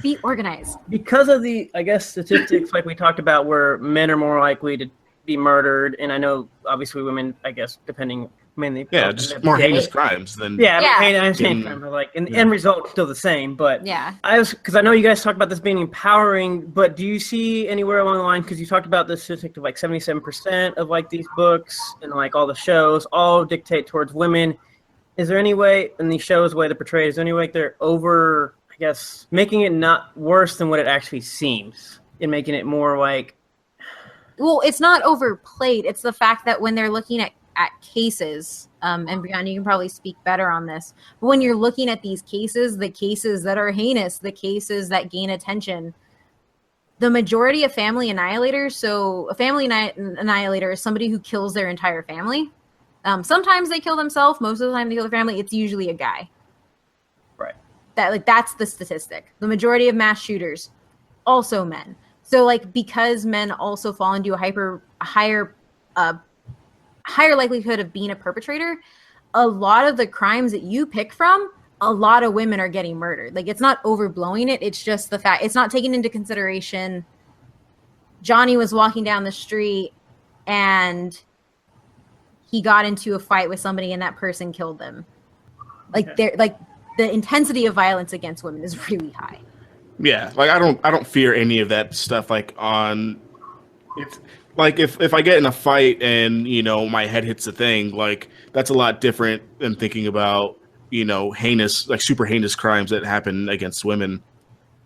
Be organized. Because of the, I guess, statistics like we talked about, where men are more likely to be murdered, and I know obviously women, I guess, depending mainly. Yeah, just more heinous crimes than. Yeah, heinous crimes. Like, and the end result is still the same. But yeah, because I know you guys talked about this being empowering, but do you see anywhere along the line, because you talked about the statistic of like 77% of like these books and like all the shows all dictate towards women. Is there any way in these shows, the way they're portrayed, is there any way they're over, I guess, making it not worse than what it actually seems and making it more like... Well, it's not overplayed. It's the fact that when they're looking at cases, and Brianna, you can probably speak better on this, but when you're looking at these cases, the cases that are heinous, the cases that gain attention, the majority of family annihilators, so a family annihilator is somebody who kills their entire family. Sometimes they kill themselves. Most of the time they kill their family. It's usually a guy. Right. That's the statistic. The majority of mass shooters, also men. So like because men also fall into a higher likelihood of being a perpetrator, a lot of the crimes that you pick from, a lot of women are getting murdered. Like it's not overblowing it. It's just the fact it's not taken into consideration. Johnny was walking down the street and he got into a fight with somebody and that person killed them. Like the intensity of violence against women is really high. Yeah, like I don't fear any of that stuff. Like on, it's like if I get in a fight and my head hits the thing, like that's a lot different than thinking about heinous, like super heinous crimes that happen against women.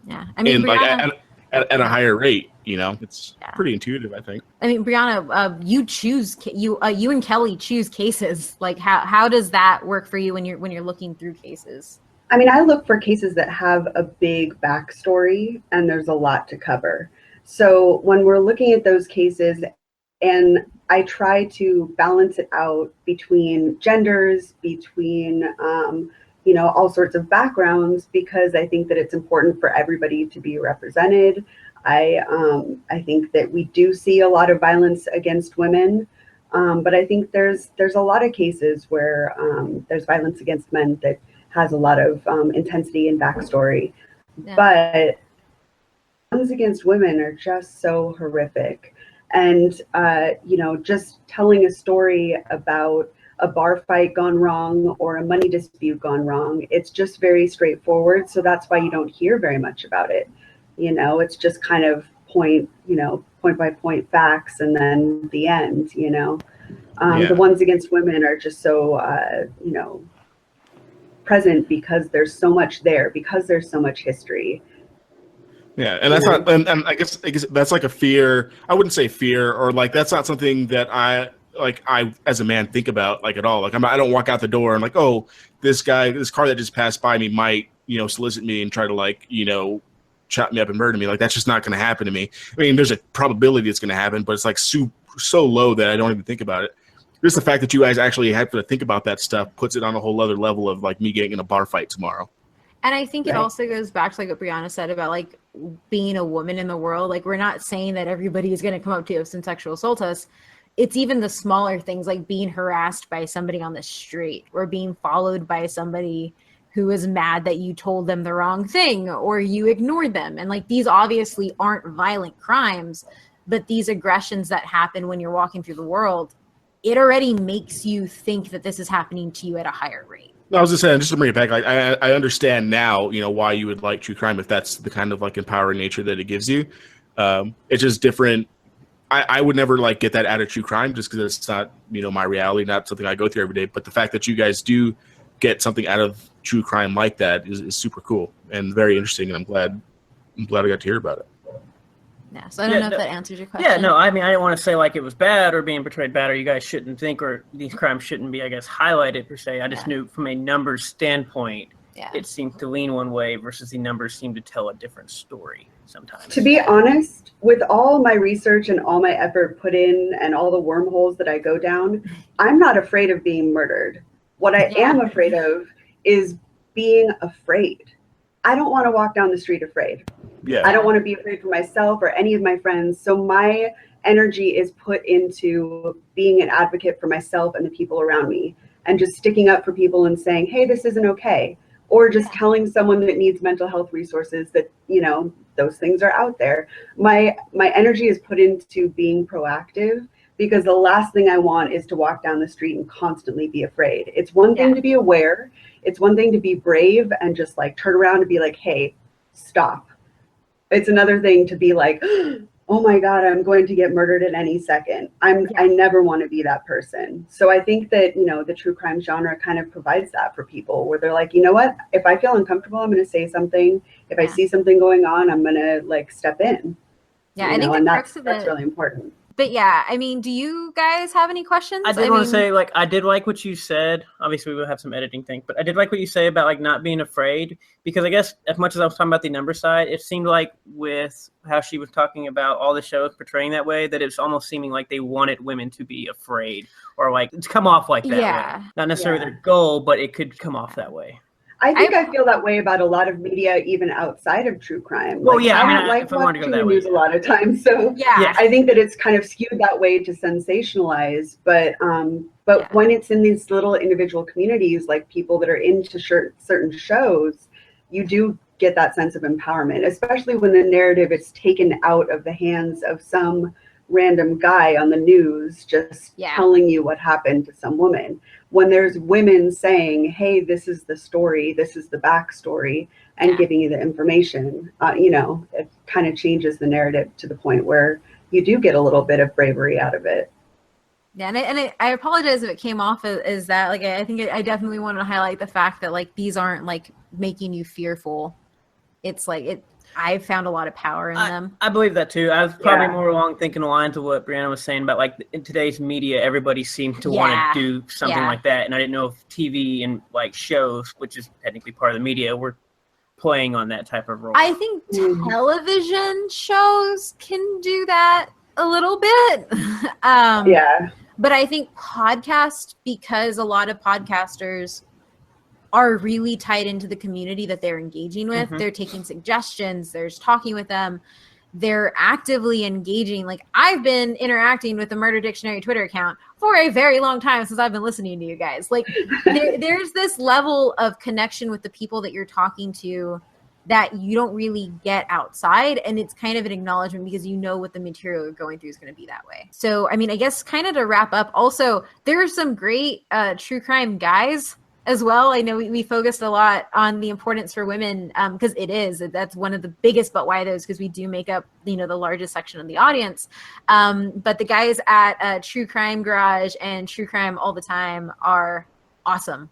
Yeah, I mean, and Brianna, like at a higher rate. It's pretty intuitive, I think. I mean, Brianna, you choose you and Kelly choose cases. Like how does that work for you when you're looking through cases? I mean, I look for cases that have a big backstory and there's a lot to cover. So when we're looking at those cases, and I try to balance it out between genders, between all sorts of backgrounds, because I think that it's important for everybody to be represented. I think that we do see a lot of violence against women, but I think there's a lot of cases where there's violence against men that has a lot of intensity and backstory. Yeah. But violence against women are just so horrific. And, just telling a story about a bar fight gone wrong or a money dispute gone wrong, it's just very straightforward. So that's why you don't hear very much about it. It's just kind of point by point facts and then the end, The ones against women are just so, present because there's so much there, because there's so much history. Yeah, and that's not, and I guess that's like a fear. I wouldn't say fear, or like that's not something that I as a man think about like at all. Like I don't walk out the door and like, oh, this car that just passed by me might solicit me and try to chop me up and murder me. Like that's just not going to happen to me. I mean, there's a probability it's going to happen, but it's like so low that I don't even think about it. Just the fact that you guys actually have to think about that stuff puts it on a whole other level of like me getting in a bar fight tomorrow. And I think it also goes back to like what Brianna said about like being a woman in the world. Like we're not saying that everybody is going to come up to us and sexual assault us. It's even the smaller things like being harassed by somebody on the street or being followed by somebody who is mad that you told them the wrong thing or you ignored them. And like these obviously aren't violent crimes, but these aggressions that happen when you're walking through the world, it already makes you think that this is happening to you at a higher rate. No, I was just saying, just to bring it back, like, I understand now, why you would like true crime if that's the kind of like empowering nature that it gives you. It's just different. I would never like get that out of true crime just because it's not, my reality, not something I go through every day. But the fact that you guys do get something out of true crime like that is super cool and very interesting. And I'm glad I got to hear about it. Yeah, so I don't know if that answers your question. Yeah, no, I mean, I didn't want to say like it was bad or being portrayed bad or you guys shouldn't think or these crimes shouldn't be, I guess, highlighted per se. I just knew from a numbers standpoint, it seemed to lean one way versus the numbers seem to tell a different story sometimes. To be honest, with all my research and all my effort put in and all the wormholes that I go down, I'm not afraid of being murdered. What I am afraid of is being afraid. I don't want to walk down the street afraid. Yeah. I don't want to be afraid for myself or any of my friends. So my energy is put into being an advocate for myself and the people around me and just sticking up for people and saying, hey, this isn't okay. Or just telling someone that needs mental health resources that, those things are out there. My energy is put into being proactive because the last thing I want is to walk down the street and constantly be afraid. It's one thing to be aware. It's one thing to be brave and just like turn around and be like, hey, stop. It's another thing to be like, oh my God, I'm going to get murdered at any second. I never want to be that person. So I think that, the true crime genre kind of provides that for people where they're like, you know what, if I feel uncomfortable, I'm going to say something. If I see something going on, I'm going to like step in. Yeah, I think that's really important. But yeah, I mean, do you guys have any questions? I did want to say, like, I did like what you said. Obviously, we'll have some editing thing, but I did like what you say about like not being afraid because I guess as much as I was talking about the number side, it seemed like with how she was talking about all the shows portraying that way, that it's almost seeming like they wanted women to be afraid or like to come off like that way. Not necessarily their goal, but it could come off that way. I think I feel that way about a lot of media, even outside of true crime. Well, I don't like watching the news a lot of times, so I think that it's kind of skewed that way to sensationalize. But when it's in these little individual communities, like people that are into certain shows, you do get that sense of empowerment, especially when the narrative is taken out of the hands of some random guy on the news just telling you what happened to some woman. When there's women saying, hey, this is the story, this is the backstory, and giving you the information, it kind of changes the narrative to the point where you do get a little bit of bravery out of it. Yeah, and I apologize if it came off as that. Like, I think I definitely want to highlight the fact that, like, these aren't, like, making you fearful. It's, like, I found a lot of power in them. I believe that too. I was probably more along thinking along to what Brianna was saying about like in today's media, everybody seems to want to do something like that. And I didn't know if TV and like shows, which is technically part of the media, were playing on that type of role. I think television shows can do that a little bit. But I think podcasts, because a lot of podcasters are really tied into the community that they're engaging with. They're taking suggestions. They're talking with them. They're actively engaging. Like, I've been interacting with the Murder Dictionary Twitter account for a very long time since I've been listening to you guys. Like, there's this level of connection with the people that you're talking to that you don't really get outside. And it's kind of an acknowledgement because you know what the material you're going through is going to be that way. So, I mean, I guess kind of to wrap up, also, there are some great true crime guys as well. I know we focused a lot on the importance for women because that's one of the biggest but why those, because we do make up the largest section of the audience, but the guys at True Crime Garage and True Crime All the Time are awesome.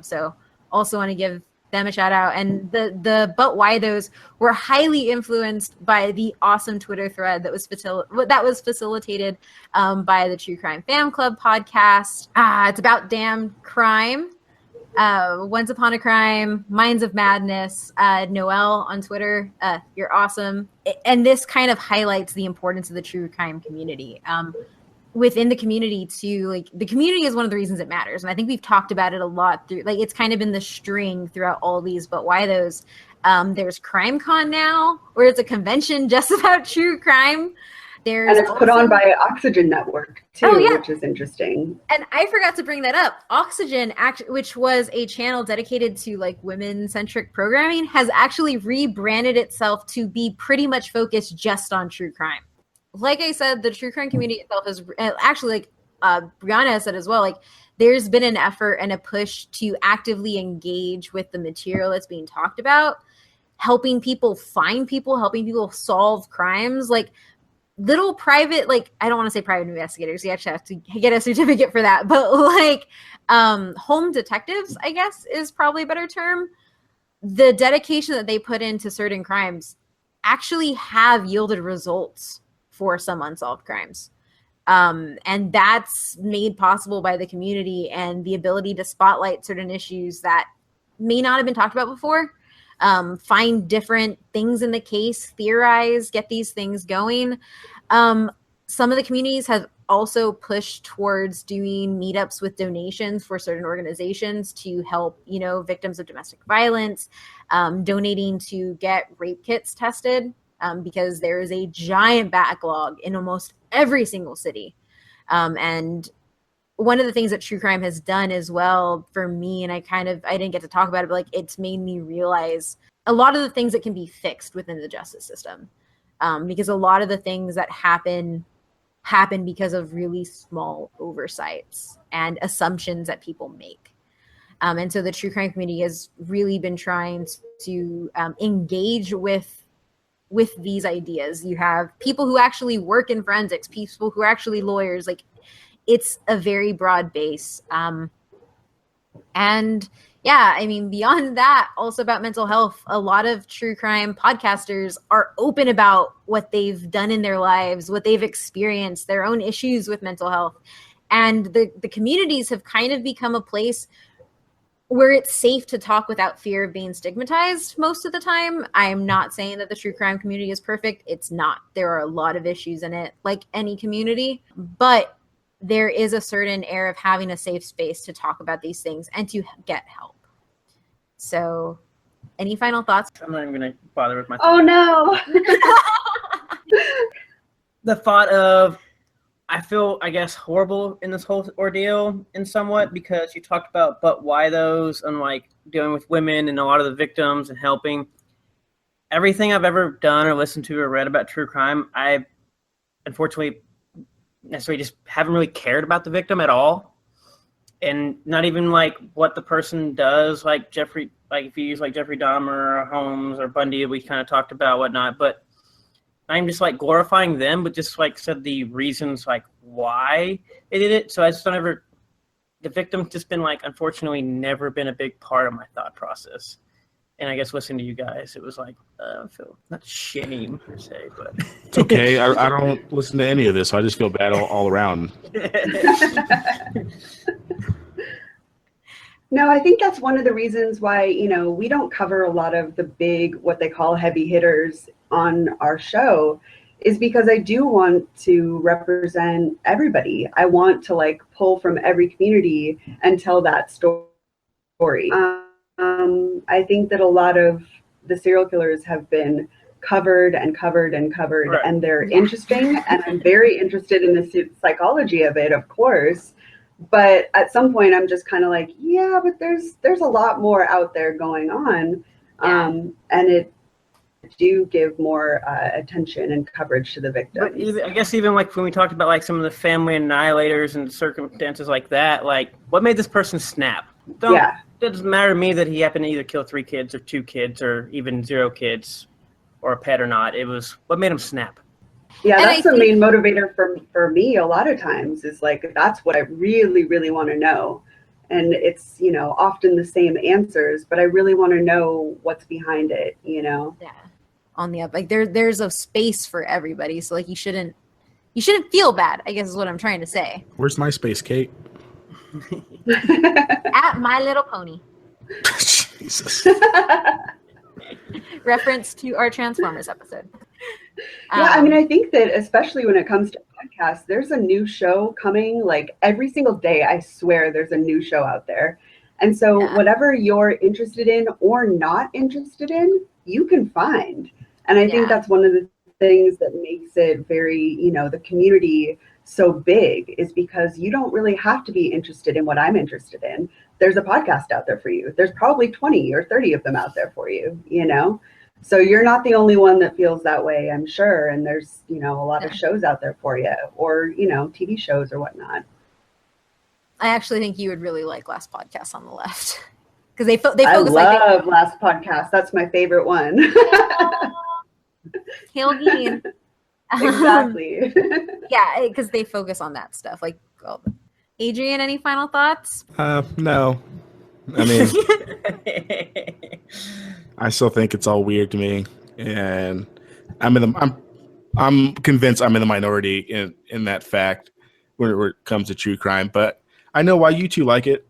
So also want to give them a shout out. And the but why those were highly influenced by the awesome Twitter thread that was facilitated by the True Crime Fan Club podcast. It's about damn crime. Once Upon a Crime, Minds of Madness, Noelle on Twitter, you're awesome. And this kind of highlights the importance of the true crime community. Within the community too, like, the community is one of the reasons it matters. And I think we've talked about it a lot through, like, it's kind of been the string throughout all these, but why those, there's CrimeCon now, where it's a convention just about true crime. And it's put on by Oxygen Network too, which is interesting. And I forgot to bring that up. Oxygen, which was a channel dedicated to like women-centric programming, has actually rebranded itself to be pretty much focused just on true crime. Like I said, the true crime community itself is actually, like, Brianna said as well, like there's been an effort and a push to actively engage with the material that's being talked about, helping people find people, helping people solve crimes, like little private, like I don't want to say private investigators, you actually have to get a certificate for that, but like home detectives, I guess is probably a better term. The dedication that they put into certain crimes actually have yielded results for some unsolved crimes. And that's made possible by the community and the ability to spotlight certain issues that may not have been talked about before. Find different things in the case, theorize, get these things going. Some of the communities have also pushed towards doing meetups with donations for certain organizations to help, victims of domestic violence, donating to get rape kits tested, because there is a giant backlog in almost every single city. And one of the things that true crime has done as well for me, and I didn't get to talk about it, but like it's made me realize a lot of the things that can be fixed within the justice system. Because a lot of the things that happen because of really small oversights and assumptions that people make. And so the true crime community has really been trying to engage with these ideas. You have people who actually work in forensics, people who are actually lawyers, like it's a very broad base. And yeah, I mean, beyond that, also about mental health, a lot of true crime podcasters are open about what they've done in their lives, what they've experienced, their own issues with mental health. And the communities have kind of become a place where it's safe to talk without fear of being stigmatized most of the time. I'm not saying that the true crime community is perfect. It's not. There are a lot of issues in it, like any community. But there is a certain air of having a safe space to talk about these things and to get help. So, any final thoughts? I'm not even going to bother with my thoughts. Oh, no. The thought of, I feel, I guess, horrible in this whole ordeal in somewhat, because you talked about, but why those, and like dealing with women and a lot of the victims and helping. Everything I've ever done or listened to or read about true crime, I unfortunately necessarily just haven't really cared about the victim at all, and not even like what the person does, like Jeffrey, like if you use like Jeffrey Dahmer or Holmes or Bundy, we kind of talked about whatnot, but I'm just like glorifying them, but just like said the reasons like why they did it. So I just don't ever, the victim's just been like, unfortunately never been a big part of my thought process. And I guess listening to you guys, it was like, I feel not shame per se, but it's okay. I don't listen to any of this, so I just feel bad all around. No, I think that's one of the reasons why, we don't cover a lot of the big, what they call heavy hitters on our show, is because I do want to represent everybody. I want to like pull from every community and tell that story. I think that a lot of the serial killers have been covered and covered and covered, right, and they're interesting, and I'm very interested in the psychology of it, of course. But at some point, I'm just kind of like, yeah, but there's a lot more out there going on, and it do give more attention and coverage to the victims. But I guess even like when we talked about like some of the family annihilators and circumstances like that, like what made this person snap? It doesn't matter to me that he happened to either kill 3 kids or 2 kids or even 0 kids or a pet or not. It was what made him snap. Yeah, that's the main motivator for me a lot of times, is like, that's what I really, really want to know. And it's, often the same answers, but I really want to know what's behind it, Yeah. On the up, like there's a space for everybody. So like you shouldn't feel bad, I guess is what I'm trying to say. Where's my space, Kate? At My Little Pony. Jesus. Reference to our Transformers episode. Yeah, I mean, I think that especially when it comes to podcasts, there's a new show coming like every single day. I swear there's a new show out there. And so whatever you're interested in or not interested in, you can find. And I think that's one of the things that makes it very, the community so big, is because you don't really have to be interested in what I'm interested in. There's a podcast out there for you. There's probably 20 or 30 of them out there for you, So you're not the only one that feels that way, I'm sure. And there's, a lot of shows out there for you, or, TV shows or whatnot. I actually think you would really like Last Podcast on the Left because they focus. I love Last Podcast. That's my favorite one. Hail Gene. Exactly. Yeah, because they focus on that stuff. Like, Adrian, any final thoughts? No. I mean, I still think it's all weird to me, and I'm convinced I'm in the minority in that fact when it comes to true crime. But I know why you two like it,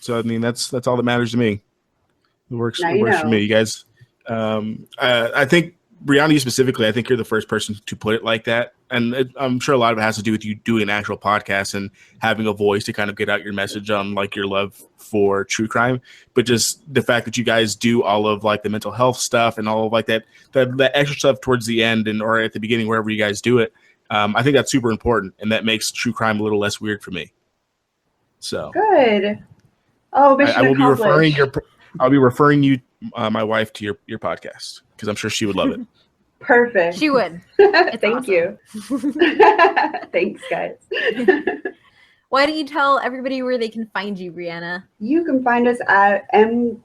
so I mean that's all that matters to me. It works. It works for me, you guys. I think Brianna, you specifically, I think you're the first person to put it like that, and I'm sure a lot of it has to do with you doing an actual podcast and having a voice to kind of get out your message on like your love for true crime. But just the fact that you guys do all of like the mental health stuff and all of like that extra stuff towards the end and or at the beginning, wherever you guys do it, I think that's super important, and that makes true crime a little less weird for me. So good. Oh, mission I will be accomplished. I'll be referring you, my wife, to your podcast because I'm sure she would love it. Perfect. She would. Thank you. Thanks, guys. Why don't you tell everybody where they can find you, Brianna? You can find us at m_d_podcast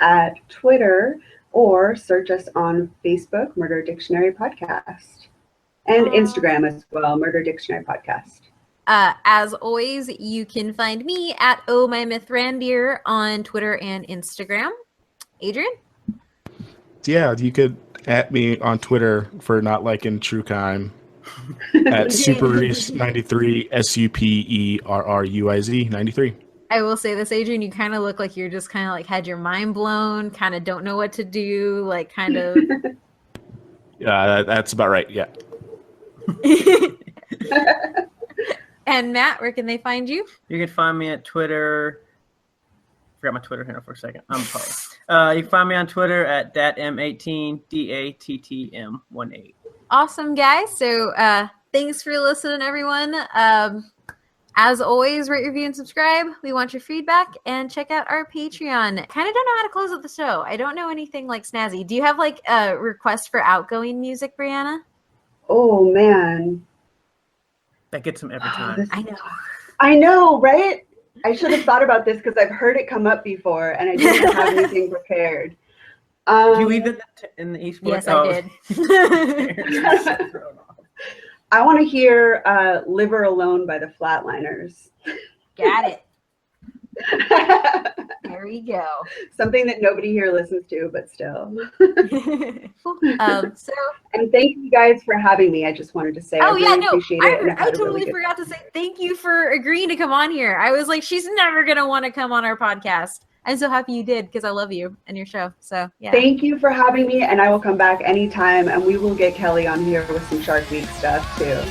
at Twitter, or search us on Facebook, Murder Dictionary Podcast, and Instagram as well, Murder Dictionary Podcast. As always, you can find me at ohmymythrandir on Twitter and Instagram. Adrian? Yeah, you could at me on Twitter for not liking true crime at Superruiz93, SUPERRUIZ 93. I will say this, Adrian, you kind of look like you're just kind of like had your mind blown, kind of don't know what to do, like kind of. That's about right, yeah. And Matt, where can they find you? You can find me at Twitter. Forgot my Twitter handle for a second. I'm sorry. You can find me on Twitter at datm18, DATTM18. Awesome, guys. So thanks for listening, everyone. As always, rate, review, and subscribe. We want your feedback, and check out our Patreon. Kind of don't know how to close up the show. I don't know anything like snazzy. Do you have like a request for outgoing music, Brianna? Oh, man. That gets them every time. I know, right? I should have thought about this because I've heard it come up before, and I didn't have anything prepared. Did you leave it in the esports? Yes, I did. I want to hear Liver Alone by the Flatliners. Got it. There we go. Something that nobody here listens to, but still. And thank you guys for having me. I just wanted to say I really appreciate it. I totally forgot to say thank you for agreeing to come on here. I was like, she's never going to want to come on our podcast. I'm so happy you did because I love you and your show. So, yeah. Thank you for having me, and I will come back anytime, and we will get Kelly on here with some Shark Week stuff, too.